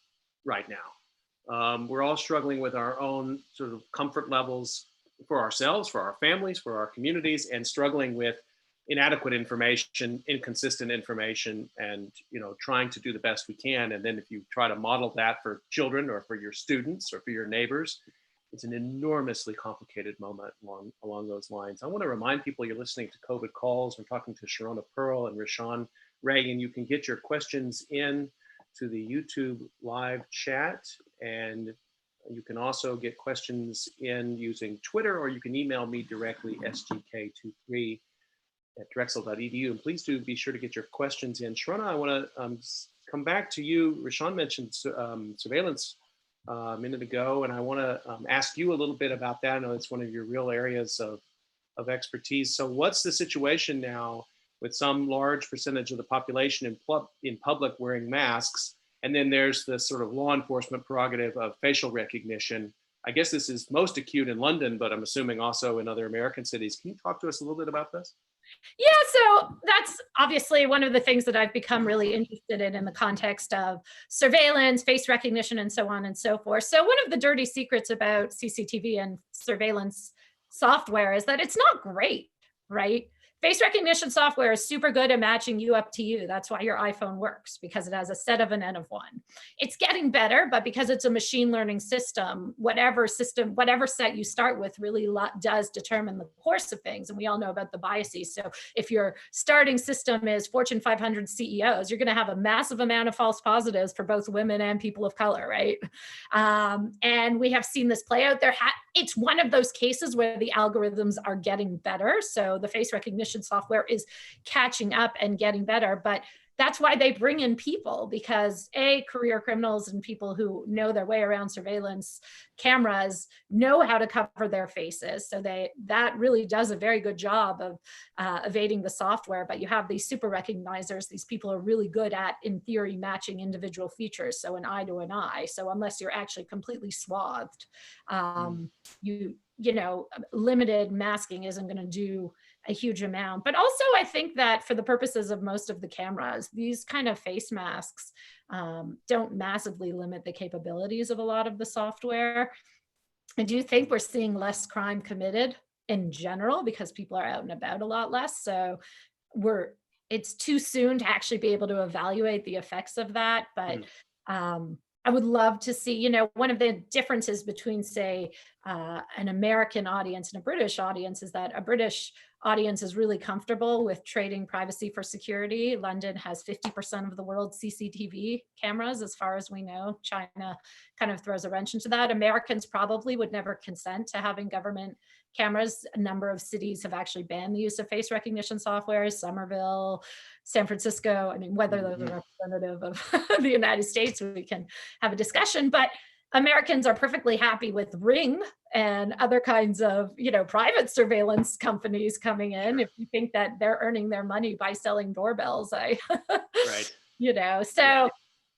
right now. We're all struggling with our own sort of comfort levels for ourselves, for our families, for our communities, and struggling with inadequate information, inconsistent information, and, you know, trying to do the best we can. And then if you try to model that for children or for your students or for your neighbors, it's an enormously complicated moment along those lines. I want to remind people you're listening to COVID Calls. We're talking to Sharona Pearl and Rashawn Reagan. You can get your questions in to the YouTube live chat, and you can also get questions in using Twitter, or you can email me directly, sgk23@drexel.edu. And please do be sure to get your questions in. Sharona, I want to come back to you. Rashawn mentioned surveillance a minute ago, and I want to ask you a little bit about that. I know it's one of your real areas of expertise. So what's the situation now with some large percentage of the population in public wearing masks? And then there's the sort of law enforcement prerogative of facial recognition. I guess this is most acute in London, but I'm assuming also in other American cities. Can you talk to us a little bit about this? Yeah, so that's obviously one of the things that I've become really interested in the context of surveillance, face recognition, and so on and so forth. So one of the dirty secrets about CCTV and surveillance software is that it's not great, right? Face recognition software is super good at matching you up to you. That's why your iPhone works, because it has a set of an N of one. It's getting better, but because it's a machine learning system, whatever set you start with really does determine the course of things. And we all know about the biases. So if your starting system is Fortune 500 CEOs, you're going to have a massive amount of false positives for both women and people of color, right? And we have seen this play out there. It's one of those cases where the algorithms are getting better. So the face recognition software is catching up and getting better, but that's why they bring in people, because career criminals and people who know their way around surveillance cameras know how to cover their faces. So that really does a very good job of evading the software. But you have these super recognizers. These people are really good at, in theory, matching individual features. So an eye to an eye. So unless you're actually completely swathed, limited masking isn't going to do a huge amount. But also I think that for the purposes of most of the cameras, these kind of face masks don't massively limit the capabilities of a lot of the software. I do think we're seeing less crime committed in general because people are out and about a lot less. So it's too soon to actually be able to evaluate the effects of that. But I would love to see, one of the differences between, say, an American audience and a British audience is that a British audience is really comfortable with trading privacy for security. London has 50% of the world's CCTV cameras, as far as we know. China kind of throws a wrench into that. Americans probably would never consent to having government cameras. A number of cities have actually banned the use of face recognition software. Somerville, San Francisco. I mean, whether those are representative of the United States, we can have a discussion. But Americans are perfectly happy with Ring and other kinds of, private surveillance companies coming in. If you think that they're earning their money by selling doorbells, right. So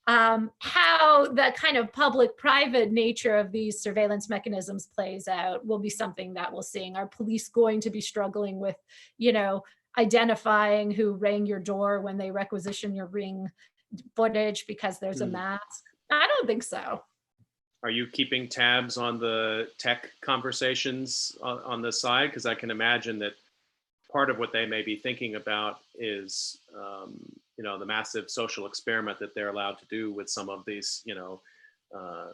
how the kind of public-private nature of these surveillance mechanisms plays out will be something that we'll see. Are police going to be struggling with, identifying who rang your door when they requisition your Ring footage because there's a mask? I don't think so. Are you keeping tabs on the tech conversations on the side? Because I can imagine that part of what they may be thinking about is, the massive social experiment that they're allowed to do with some of these, the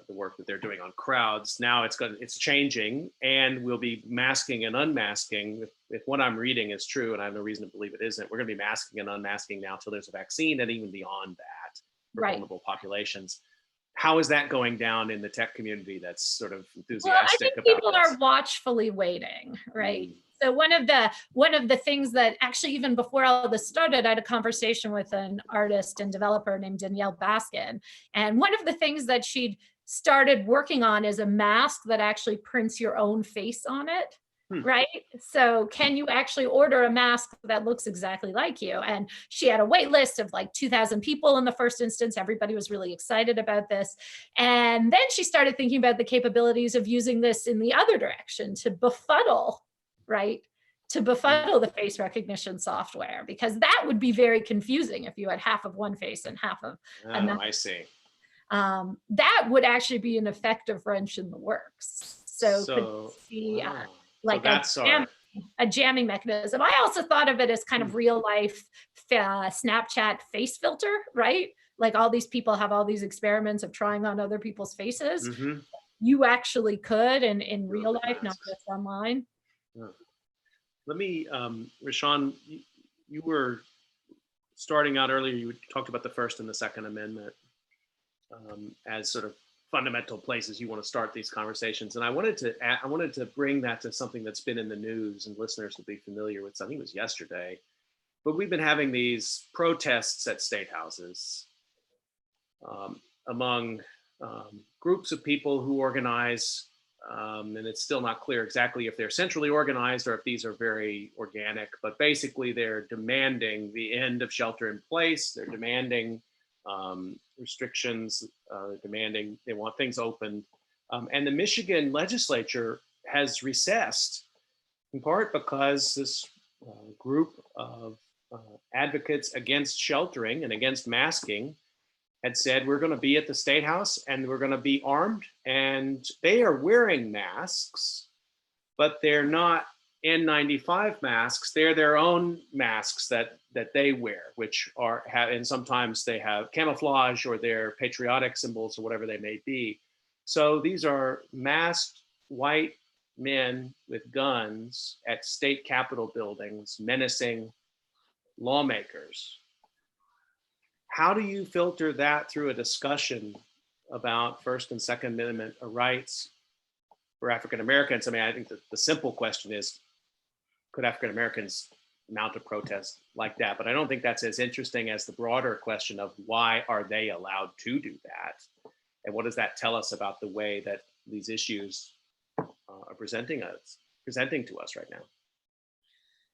work that they're doing on crowds. Now it's changing, and we'll be masking and unmasking. If what I'm reading is true, and I have no reason to believe it isn't, we're going to be masking and unmasking now till there's a vaccine, and even beyond that for vulnerable populations. How is that going down in the tech community that's sort of enthusiastic about this? Well, I think people are watchfully waiting, right? So one of the things that actually, even before all this started, I had a conversation with an artist and developer named Danielle Baskin. And one of the things that she'd started working on is a mask that actually prints your own face on it. Right? So can you actually order a mask that looks exactly like you? And she had a wait list of like 2,000 people in the first instance. Everybody was really excited about this. And then she started thinking about the capabilities of using this in the other direction to befuddle, right? To befuddle the face recognition software, because that would be very confusing if you had half of one face and half of another. I see. That would actually be an effective wrench in the works. So could see like a jamming mechanism. I also thought of it as kind of real life Snapchat face filter, right? Like all these people have all these experiments of trying on other people's faces. You actually could in real life, not just online. Let me, Rashawn, you were starting out earlier, you talked about the First and the Second Amendment as sort of fundamental places you want to start these conversations. And I wanted to bring that to something that's been in the news and listeners will be familiar with. I think it was yesterday, but we've been having these protests at state houses among groups of people who organize, and it's still not clear exactly if they're centrally organized or if these are very organic, but basically they're demanding the end of shelter in place. They're demanding restrictions, demanding they want things open. And the Michigan legislature has recessed, in part because this group of advocates against sheltering and against masking had said, we're going to be at the State House and we're going to be armed. And they are wearing masks, but they're not N95 masks. They're their own masks that they wear, which are, and sometimes they have camouflage or they're patriotic symbols or whatever they may be. So these are masked white men with guns at state capitol buildings menacing lawmakers. How do you filter that through a discussion about First and Second Amendment rights for African Americans? I mean, I think that the simple question is, could African Americans mount a protest like that? But I don't think that's as interesting as the broader question of why are they allowed to do that? And what does that tell us about the way that these issues are presenting to us right now?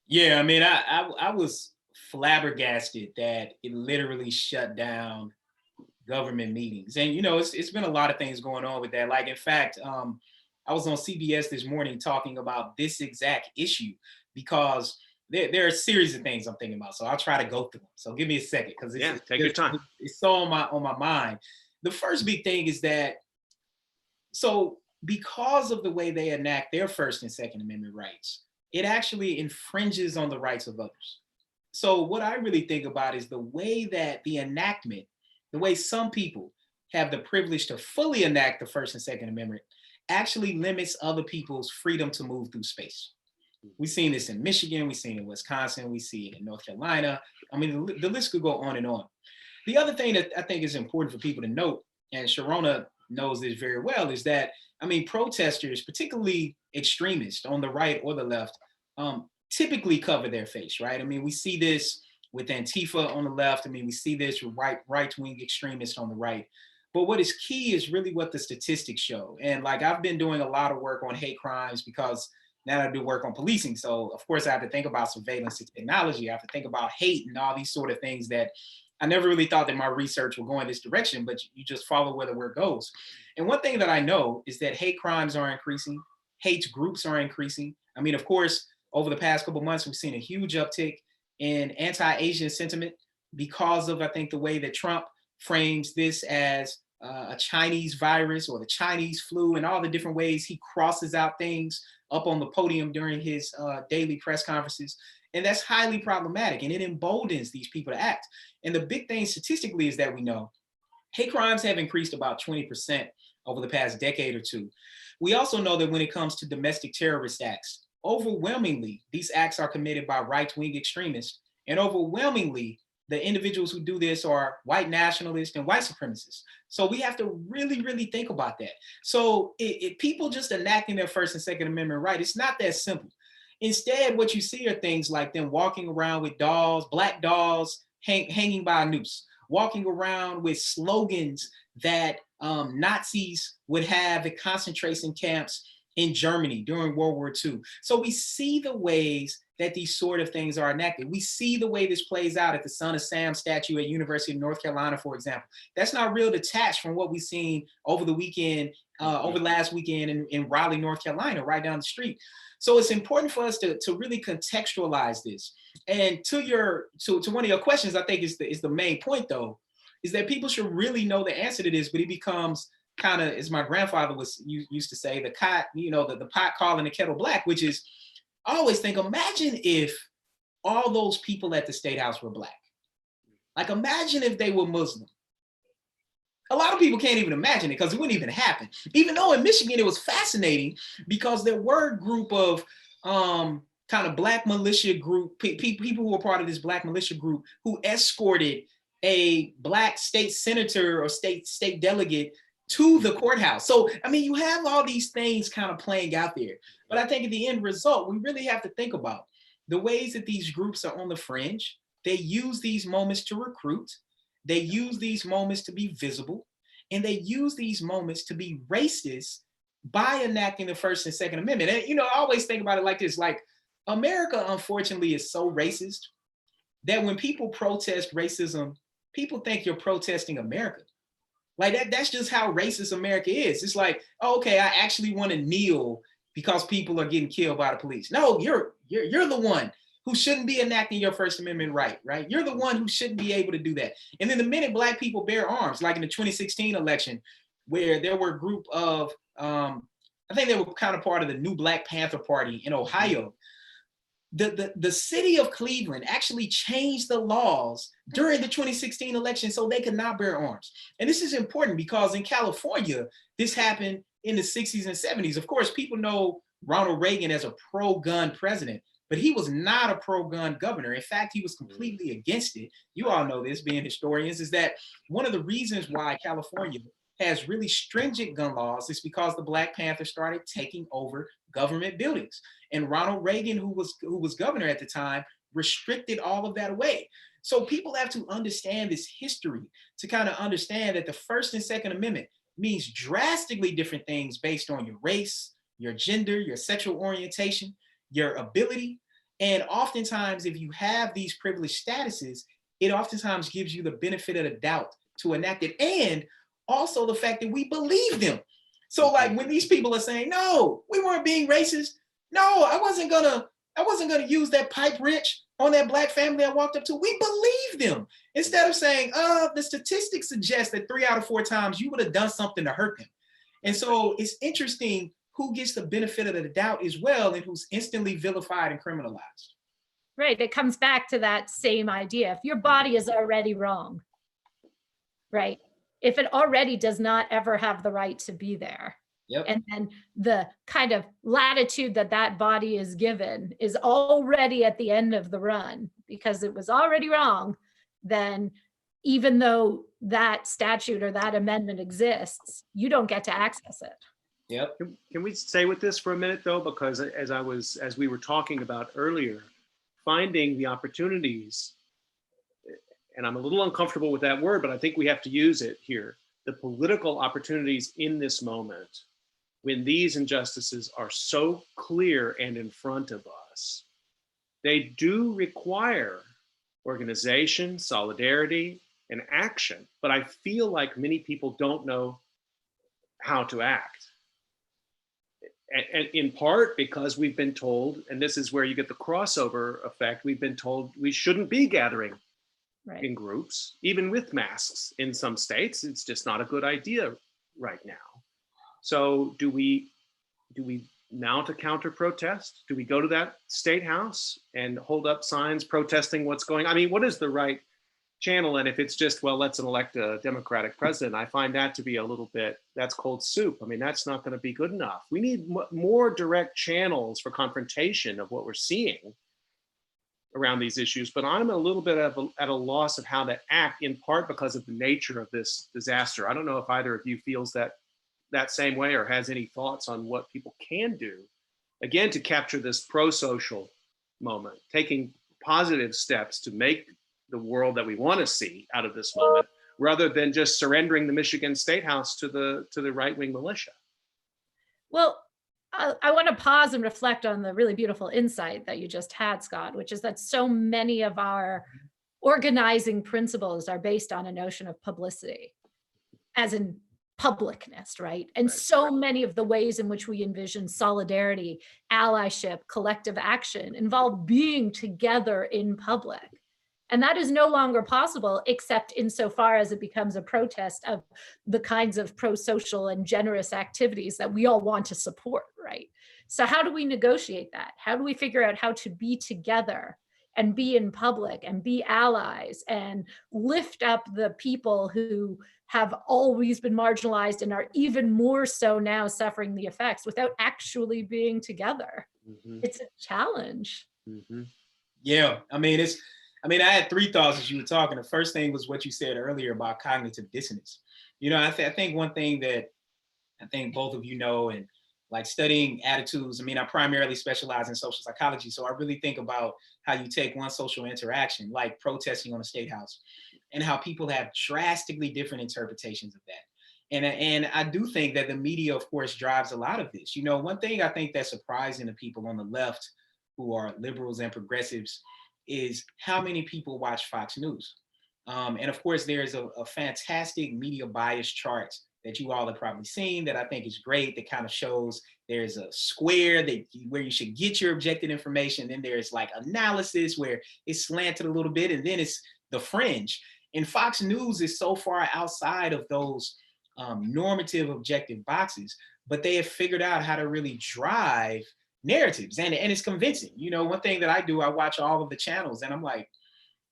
Yeah, I mean, I was flabbergasted that it literally shut down government meetings. And, you know, it's been a lot of things going on with that. Like, in fact, I was on CBS this morning talking about this exact issue because there are a series of things I'm thinking about. So I'll try to go through them. So give me a second because take your time. It's so on my mind. The first big thing is that, so because of the way they enact their First and Second Amendment rights, it actually infringes on the rights of others. So what I really think about is the way that the enactment, the way some people have the privilege to fully enact the First and Second Amendment actually limits other people's freedom to move through space. We've seen this in Michigan, we've seen it in Wisconsin, we see it in North Carolina. I mean, the list could go on and on. The other thing that I think is important for people to note, and Sharona knows this very well, is that, I mean, protesters, particularly extremists on the right or the left, typically cover their face, right? I mean, we see this with Antifa on the left. I mean, we see this with right-wing extremists on the right. But what is key is really what the statistics show. And like, I've been doing a lot of work on hate crimes because now I do work on policing. So of course I have to think about surveillance and technology. I have to think about hate and all these sort of things that I never really thought that my research would go in this direction, but you just follow where it goes. And one thing that I know is that hate crimes are increasing, hate groups are increasing. I mean, of course, over the past couple of months, we've seen a huge uptick in anti-Asian sentiment because of, I think, the way that Trump frames this as a Chinese virus or the Chinese flu, and all the different ways he crosses out things up on the podium during his daily press conferences. And that's highly problematic, and it emboldens these people to act. And the big thing statistically is that we know hate crimes have increased about 20% over the past decade or two. We also know that when it comes to domestic terrorist acts, overwhelmingly, these acts are committed by right-wing extremists, and overwhelmingly, the individuals who do this are white nationalists and white supremacists. So we have to really, really think about that. So if people just enacting their First and Second Amendment right, it's not that simple. Instead, what you see are things like them walking around with dolls, black dolls hanging by a noose, walking around with slogans that Nazis would have at concentration camps in Germany during World War II. So we see the ways that these sort of things are enacted. We see the way this plays out at the Son of Sam statue at University of North Carolina, for example. That's not real detached from what we've seen over the weekend, over last weekend in Raleigh, North Carolina, right down the street. So it's important for us to really contextualize this. And to one of your questions, I think is the main point though, is that people should really know the answer to this, but it becomes kind of, as my grandfather used to say, the pot calling the kettle black, which is, I always think, imagine if all those people at the State House were black. Like, imagine if they were Muslim. A lot of people can't even imagine it because it wouldn't even happen. Even though in Michigan, it was fascinating because there were a group of kind of black militia group, people who were part of this black militia group who escorted a black state senator or state delegate to the courthouse. So, I mean, you have all these things kind of playing out there. But I think at the end result, we really have to think about the ways that these groups are on the fringe. They use these moments to recruit. They use these moments to be visible. And they use these moments to be racist by enacting the First and Second Amendment. And, I always think about it like this, like America, unfortunately, is so racist that when people protest racism people think you're protesting America. Like that's just how racist America is. It's like, oh, okay, I actually want to kneel because people are getting killed by the police. No, you're the one who shouldn't be enacting your First Amendment right? You're the one who shouldn't be able to do that. And then the minute Black people bear arms, like in the 2016 election, where there were a group of, I think they were kind of part of the new Black Panther Party in Ohio. The city of Cleveland actually changed the laws during the 2016 election so they could not bear arms. And this is important because in California, this happened in the 60s and 70s. Of course, people know Ronald Reagan as a pro-gun president, but he was not a pro-gun governor. In fact, he was completely against it. You all know this, being historians, is that one of the reasons why California has really stringent gun laws is because the Black Panthers started taking over government buildings. And Ronald Reagan, who was governor at the time, restricted all of that away. So people have to understand this history to kind of understand that the First and Second Amendment means drastically different things based on your race, your gender, your sexual orientation, your ability. And oftentimes, if you have these privileged statuses, it oftentimes gives you the benefit of the doubt to enact it. And also the fact that we believe them. So like when these people are saying, no, we weren't being racist. No, I wasn't gonna use that pipe wrench on that Black family I walked up to. We believe them. Instead of saying, the statistics suggest that 3 out of 4 times you would have done something to hurt them. And so it's interesting who gets the benefit of the doubt as well and who's instantly vilified and criminalized. Right, it comes back to that same idea. If your body is already wrong, right? If it already does not ever have the right to be there, yep. And then the kind of latitude that that body is given is already at the end of the run because it was already wrong, then even though that statute or that amendment exists, you don't get to access it. Yep. Can we stay with this for a minute though? Because as we were talking about earlier, finding the opportunities, and I'm a little uncomfortable with that word, but I think we have to use it here, the political opportunities in this moment, when these injustices are so clear and in front of us, they do require organization, solidarity, and action. But I feel like many people don't know how to act. And in part because we've been told, and this is where you get the crossover effect, we've been told we shouldn't be gathering in groups, even with masks in some states. It's just not a good idea right now. So do we mount a counter protest? Do we go to that state house and hold up signs protesting what's going on? I mean, what is the right channel? And if it's just, well, let's elect a Democratic president, I find that to be a little bit, that's cold soup. I mean, that's not going to be good enough. We need more direct channels for confrontation of what we're seeing around these issues, but I'm a little bit at a loss of how to act, in part because of the nature of this disaster. I don't know if either of you feels that same way or has any thoughts on what people can do, again, to capture this pro-social moment, taking positive steps to make the world that we want to see out of this moment, rather than just surrendering the Michigan State House to the right-wing militia. Well, I want to pause and reflect on the really beautiful insight that you just had, Scott, which is that so many of our organizing principles are based on a notion of publicity, as in publicness, right? And so many of the ways in which we envision solidarity, allyship, collective action involve being together in public. And that is no longer possible, except insofar as it becomes a protest of the kinds of pro-social and generous activities that we all want to support, right? So how do we negotiate that? How do we figure out how to be together and be in public and be allies and lift up the people who have always been marginalized and are even more so now suffering the effects without actually being together? Mm-hmm. It's a challenge. Mm-hmm. Yeah, I mean, I had 3 thoughts as you were talking. The first thing was what you said earlier about cognitive dissonance. You know, I think one thing that I think both of you know, and like studying attitudes, I mean, I primarily specialize in social psychology. So I really think about how you take one social interaction, like protesting on a state house, and how people have drastically different interpretations of that. And I do think that the media, of course, drives a lot of this. You know, one thing I think that's surprising to people on the left who are liberals and progressives is how many people watch Fox News. And of course, there's a fantastic media bias chart that you all have probably seen that I think is great, that kind of shows there's a square where you should get your objective information. Then there's like analysis where it's slanted a little bit, and then it's the fringe. And Fox News is so far outside of those normative objective boxes, but they have figured out how to really drive narratives, and it's convincing. You know, one thing that I do, I watch all of the channels, and I'm like,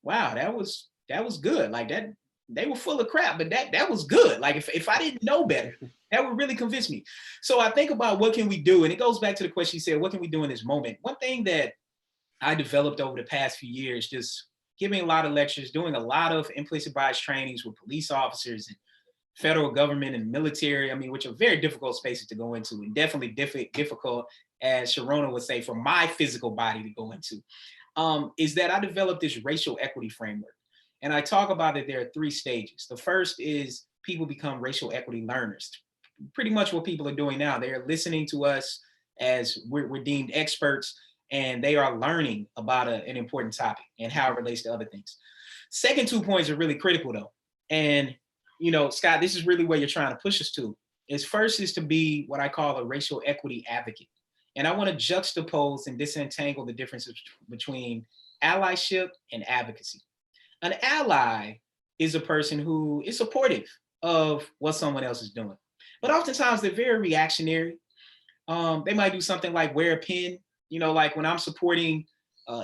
wow, that was good. Like that, they were full of crap, but that was good. Like if I didn't know better, that would really convince me. So I think about what can we do, and it goes back to the question you said, what can we do in this moment? One thing that I developed over the past few years, just giving a lot of lectures, doing a lot of implicit bias trainings with police officers and federal government and military, I mean, which are very difficult spaces to go into, and definitely difficult, as Sharona would say, for my physical body to go into, is that I developed this racial equity framework. And I talk about it, there are 3 stages. The first is people become racial equity learners. Pretty much what people are doing now. They are listening to us as we're deemed experts, and they are learning about an important topic and how it relates to other things. Second 2 points are really critical though. And, you know, Scott, this is really where you're trying to push us to. First is to be what I call a racial equity advocate. And I want to juxtapose and disentangle the differences between allyship and advocacy. An ally is a person who is supportive of what someone else is doing. But oftentimes they're very reactionary. They might do something like wear a pin, you know, like when I'm supporting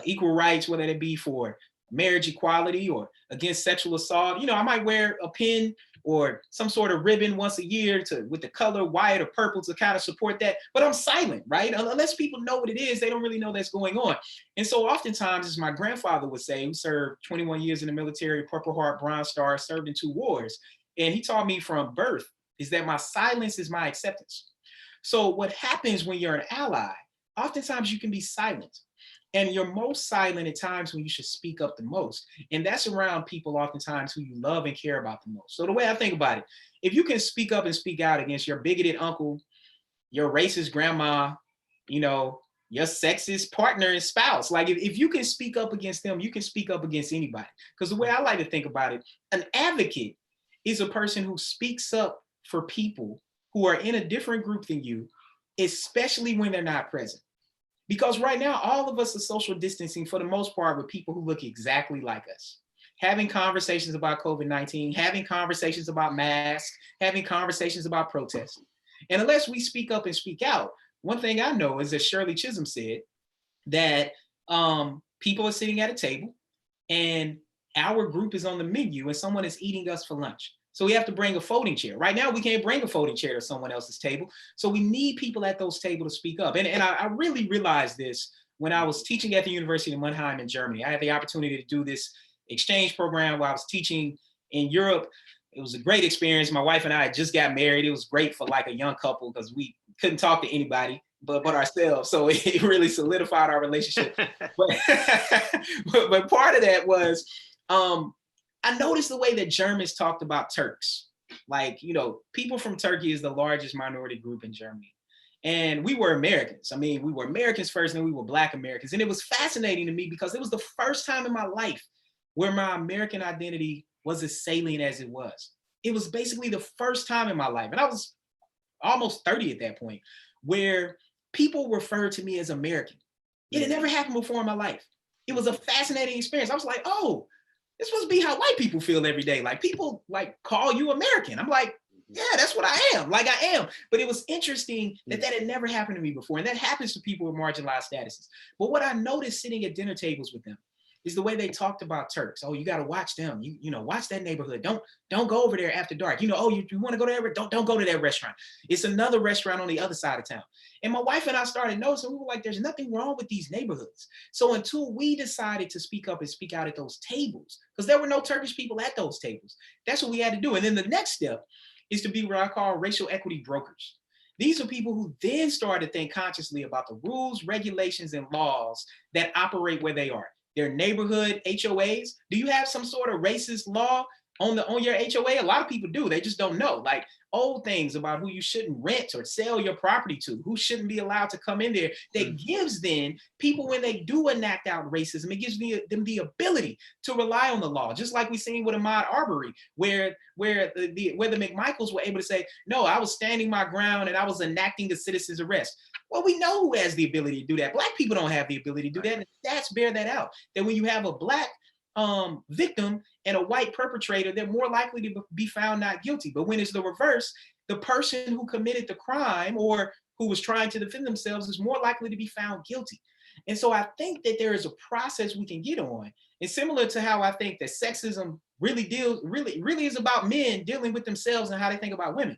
equal rights, whether it be for marriage equality or against sexual assault, you know, I might wear a pin or some sort of ribbon once a year with the color white or purple to kind of support that. But I'm silent, right? Unless people know what it is, they don't really know that's going on. And so oftentimes, as my grandfather would say, who served 21 years in the military, Purple Heart, Bronze Star, served in 2 wars. And he taught me from birth is that my silence is my acceptance. So what happens when you're an ally, oftentimes you can be silent. And you're most silent at times when you should speak up the most. And that's around people oftentimes who you love and care about the most. So the way I think about it, if you can speak up and speak out against your bigoted uncle, your racist grandma, you know, your sexist partner and spouse, like if you can speak up against them, you can speak up against anybody. Because the way I like to think about it, an advocate is a person who speaks up for people who are in a different group than you, especially when they're not present. Because right now, all of us are social distancing for the most part with people who look exactly like us. Having conversations about COVID-19, having conversations about masks, having conversations about protests. And unless we speak up and speak out, one thing I know is that Shirley Chisholm said that people are sitting at a table and our group is on the menu and someone is eating us for lunch. So we have to bring a folding chair. Right now, we can't bring a folding chair to someone else's table. So we need people at those tables to speak up. And I really realized this when I was teaching at the University of Mannheim in Germany. I had the opportunity to do this exchange program while I was teaching in Europe. It was a great experience. My wife and I had just got married. It was great for like a young couple because we couldn't talk to anybody but ourselves. So it really solidified our relationship. but part of that was, I noticed the way that Germans talked about Turks. Like, you know, people from Turkey is the largest minority group in Germany. And we were Americans. I mean, we were Americans first, and then we were Black Americans. And it was fascinating to me because it was the first time in my life where my American identity was as salient as it was. It was basically the first time in my life. And I was almost 30 at that point, where people referred to me as American. It had never happened before in my life. It was a fascinating experience. I was like, oh, this must be how white people feel every day. Like people like call you American. I'm like, yeah, that's what I am. Like I am. But it was interesting that had never happened to me before. And that happens to people with marginalized statuses. But what I noticed sitting at dinner tables with them is the way they talked about Turks. Oh, you got to watch them. You know, watch that neighborhood. Don't go over there after dark. You know, oh, you want to go there? Don't go to that restaurant. It's another restaurant on the other side of town. And my wife and I started noticing, we were like, there's nothing wrong with these neighborhoods. So until we decided to speak up and speak out at those tables, because there were no Turkish people at those tables, that's what we had to do. And then the next step is to be what I call racial equity brokers. These are people who then started to think consciously about the rules, regulations, and laws that operate where they are. Their neighborhood HOAs. Do you have some sort of racist law on your HOA. A lot of people do. They just don't know. Like old things about who you shouldn't rent or sell your property to, who shouldn't be allowed to come in there. That gives then people, when they do enact out racism, it gives them the ability to rely on the law. Just like we seen with Ahmaud Arbery, where the McMichaels were able to say, no, I was standing my ground and I was enacting a citizen's arrest. Well, we know who has the ability to do that. Black people don't have the ability to do that. And stats bear that out. That when you have a Black victim and a white perpetrator, they're more likely to be found not guilty. But when it's the reverse, the person who committed the crime or who was trying to defend themselves is more likely to be found guilty. And so I think that there is a process we can get on. And similar to how I think that sexism really is about men dealing with themselves and how they think about women.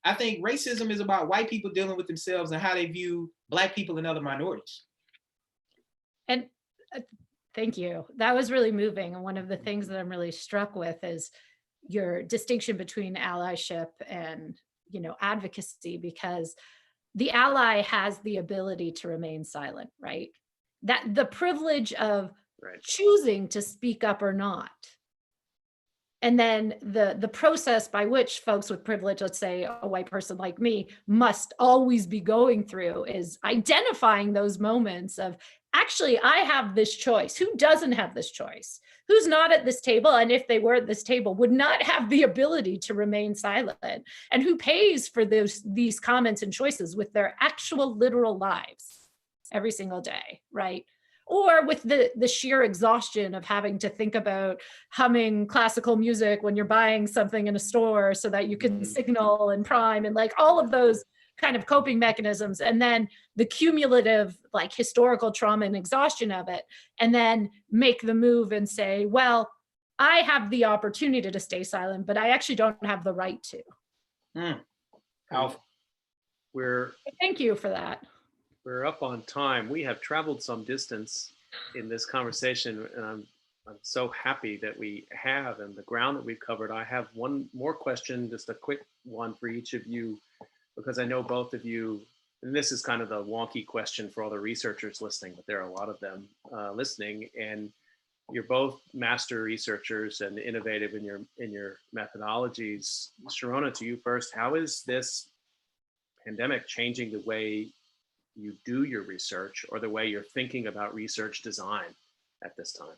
I think racism is about white people dealing with themselves and how they view Black people and other minorities. And thank you. That was really moving. And one of the things that I'm really struck with is your distinction between allyship and, advocacy, because the ally has the ability to remain silent, right? That the privilege of choosing to speak up or not. And then the process by which folks with privilege, let's say a white person like me, must always be going through is identifying those moments of, actually, I have this choice. Who doesn't have this choice? Who's not at this table? And if they were at this table, would not have the ability to remain silent? And who pays for these comments and choices with their actual literal lives every single day, right? Or with the sheer exhaustion of having to think about humming classical music when you're buying something in a store so that you can signal and prime and like all of those kind of coping mechanisms, and then the cumulative like historical trauma and exhaustion of it, and then make the move and say, well, I have the opportunity to stay silent, but I actually don't have the right to. Thank you for that. We're up on time. We have traveled some distance in this conversation, and I'm so happy that we have, and the ground that we've covered. I have one more question, just a quick one for each of you, because I know both of you, and this is kind of the wonky question for all the researchers listening, but there are a lot of them listening, and you're both master researchers and innovative in your methodologies. Sharona, to you first, how is this pandemic changing the way you do your research or the way you're thinking about research design at this time?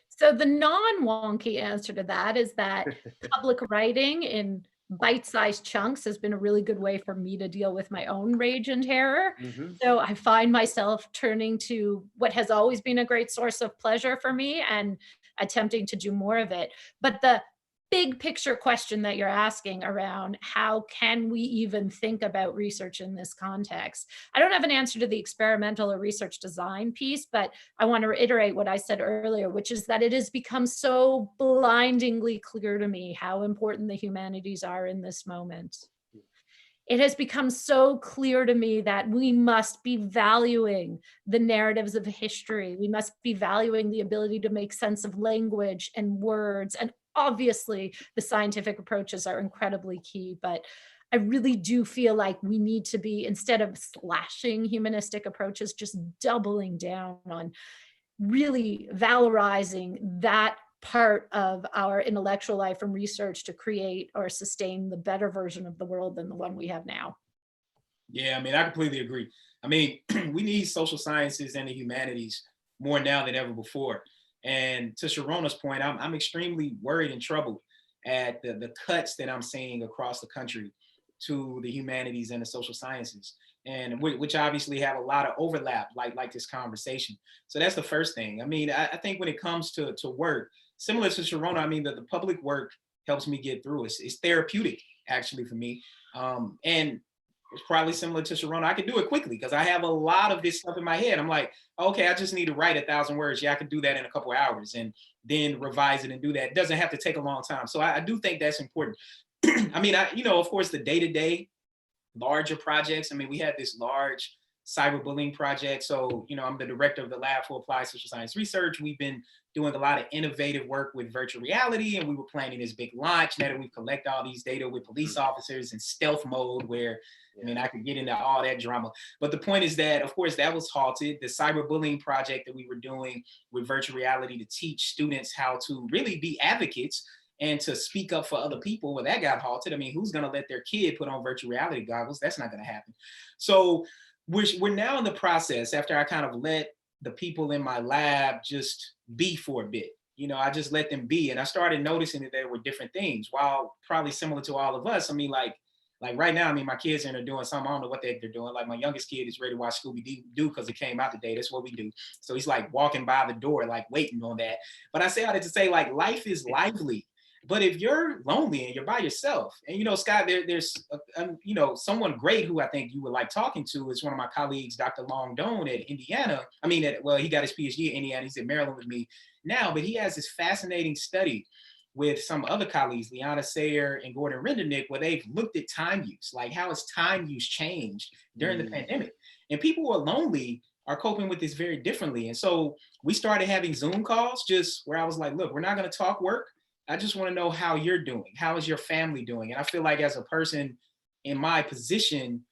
So the non-wonky answer to that is that public writing in bite-sized chunks has been a really good way for me to deal with my own rage and terror. So I find myself turning to what has always been a great source of pleasure for me and attempting to do more of it. But the big picture question that you're asking around how can we even think about research in this context? I don't have an answer to the experimental or research design piece, but I want to reiterate what I said earlier, which is that it has become so blindingly clear to me how important the humanities are in this moment. It has become so clear to me that we must be valuing the narratives of history. We must be valuing the ability to make sense of language and words. And obviously, the scientific approaches are incredibly key. But I really do feel like we need to be, instead of slashing humanistic approaches, just doubling down on really valorizing that part of our intellectual life and research to create or sustain the better version of the world than the one we have now. Yeah, I mean, I completely agree. I mean, we need social sciences and the humanities more now than ever before. And to Sharona's point, I'm extremely worried and troubled at the cuts that I'm seeing across the country to the humanities and the social sciences, and which obviously have a lot of overlap, like this conversation. So that's the first thing. I mean, I think when it comes to work, similar to Sharona, I mean, the public work helps me get through. It's therapeutic, actually, for me. And it's probably similar to Sharona. I can do it quickly because I have a lot of this stuff in my head. I'm like, okay, I just need to write 1,000 words. Yeah, I can do that in a couple of hours and then revise it and do that. It doesn't have to take a long time. So I do think that's important. I mean, of course, the day-to-day larger projects. I mean, we had this large cyberbullying project. So, I'm the director of the Lab for Applied Social Science Research. We've been doing a lot of innovative work with virtual reality, and we were planning this big launch. Now that we've collected all these data with police officers in stealth mode, where, I mean, I could get into all that drama. But the point is that, of course, that was halted. The cyberbullying project that we were doing with virtual reality to teach students how to really be advocates and to speak up for other people, well, that got halted. I mean, who's going to let their kid put on virtual reality goggles? That's not going to happen. So we're now in the process, after I kind of let the people in my lab just be for a bit. You know, I just let them be. And I started noticing that there were different things, while probably similar to all of us. I mean, like right now, I mean, my kids are doing something. I don't know what they're doing. Like my youngest kid is ready to watch Scooby-Doo because it came out today. That's what we do. So he's like walking by the door, like waiting on that. But I say all that to say, like, life is lively. But if you're lonely and you're by yourself, and, you know, Scott, there's, you know, someone great who I think you would like talking to is one of my colleagues, Dr. Long Doan at Indiana. I mean, well, he got his PhD at Indiana. He's at Maryland with me now, but he has this fascinating study with some other colleagues, Liana Sayer and Gordon Rendernick, where they've looked at time use, like how has time use changed during the pandemic? And people who are lonely are coping with this very differently. And so we started having Zoom calls just where I was like, look, we're not going to talk work. I just want to know how you're doing. How is your family doing? And I feel like as a person in my position,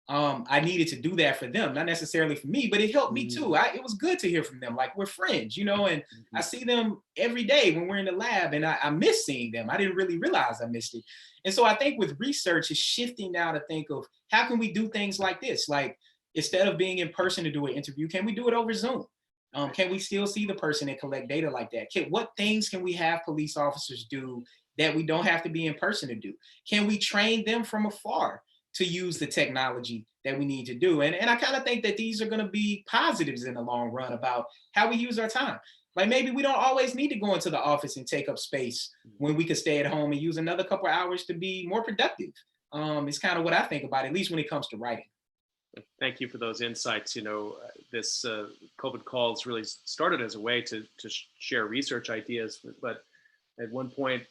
I needed to do that for them, not necessarily for me, but it helped me too. It was good to hear from them. Like, we're friends, you know, and I see them every day when we're in the lab, and I miss seeing them. I didn't really realize I missed it. And so I think with research, it's shifting now to think of how can we do things like this? Like, instead of being in person to do an interview, can we do it over Zoom? Can we still see the person and collect data like that? What things can we have police officers do that we don't have to be in person to do? Can we train them from afar to use the technology that we need to do? And I kind of think that these are going to be positives in the long run about how we use our time. Like, maybe we don't always need to go into the office and take up space when we could stay at home and use another couple of hours to be more productive. It's kind of what I think about, at least when it comes to writing. Thank you for those insights. You know, this COVID calls really started as a way to share research ideas, but at one point,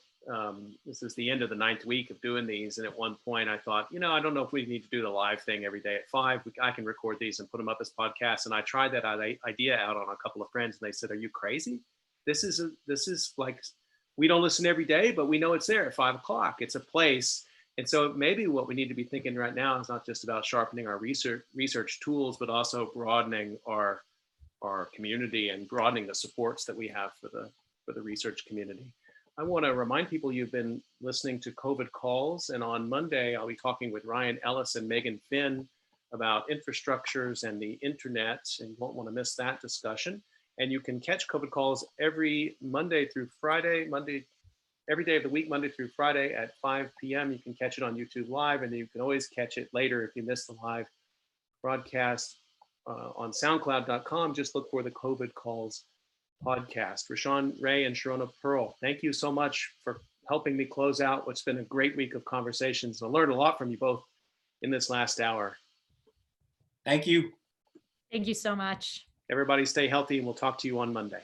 this is the end of the 9th week of doing these, and at one point I thought, you know, I don't know if we need to do the live thing every day at 5. I can record these and put them up as podcasts. And I tried that idea out on a couple of friends, and they said, "Are you crazy? This is like, we don't listen every day, but we know it's there at 5 o'clock. It's a place." And so maybe what we need to be thinking right now is not just about sharpening our research tools, but also broadening our community and broadening the supports that we have for the research community. I want to remind people you've been listening to COVID Calls, and on Monday I'll be talking with Ryan Ellis and Megan Finn about infrastructures and the internet, and you won't want to miss that discussion. And you can catch COVID Calls every Monday through Friday, every day of the week, Monday through Friday at 5 p.m. You can catch it on YouTube Live, and you can always catch it later if you miss the live broadcast on SoundCloud.com. Just look for the COVID Calls podcast. Rashawn Ray and Sharona Pearl, thank you so much for helping me close out what's been a great week of conversations. I learned a lot from you both in this last hour. Thank you. Thank you so much. Everybody stay healthy, and we'll talk to you on Monday.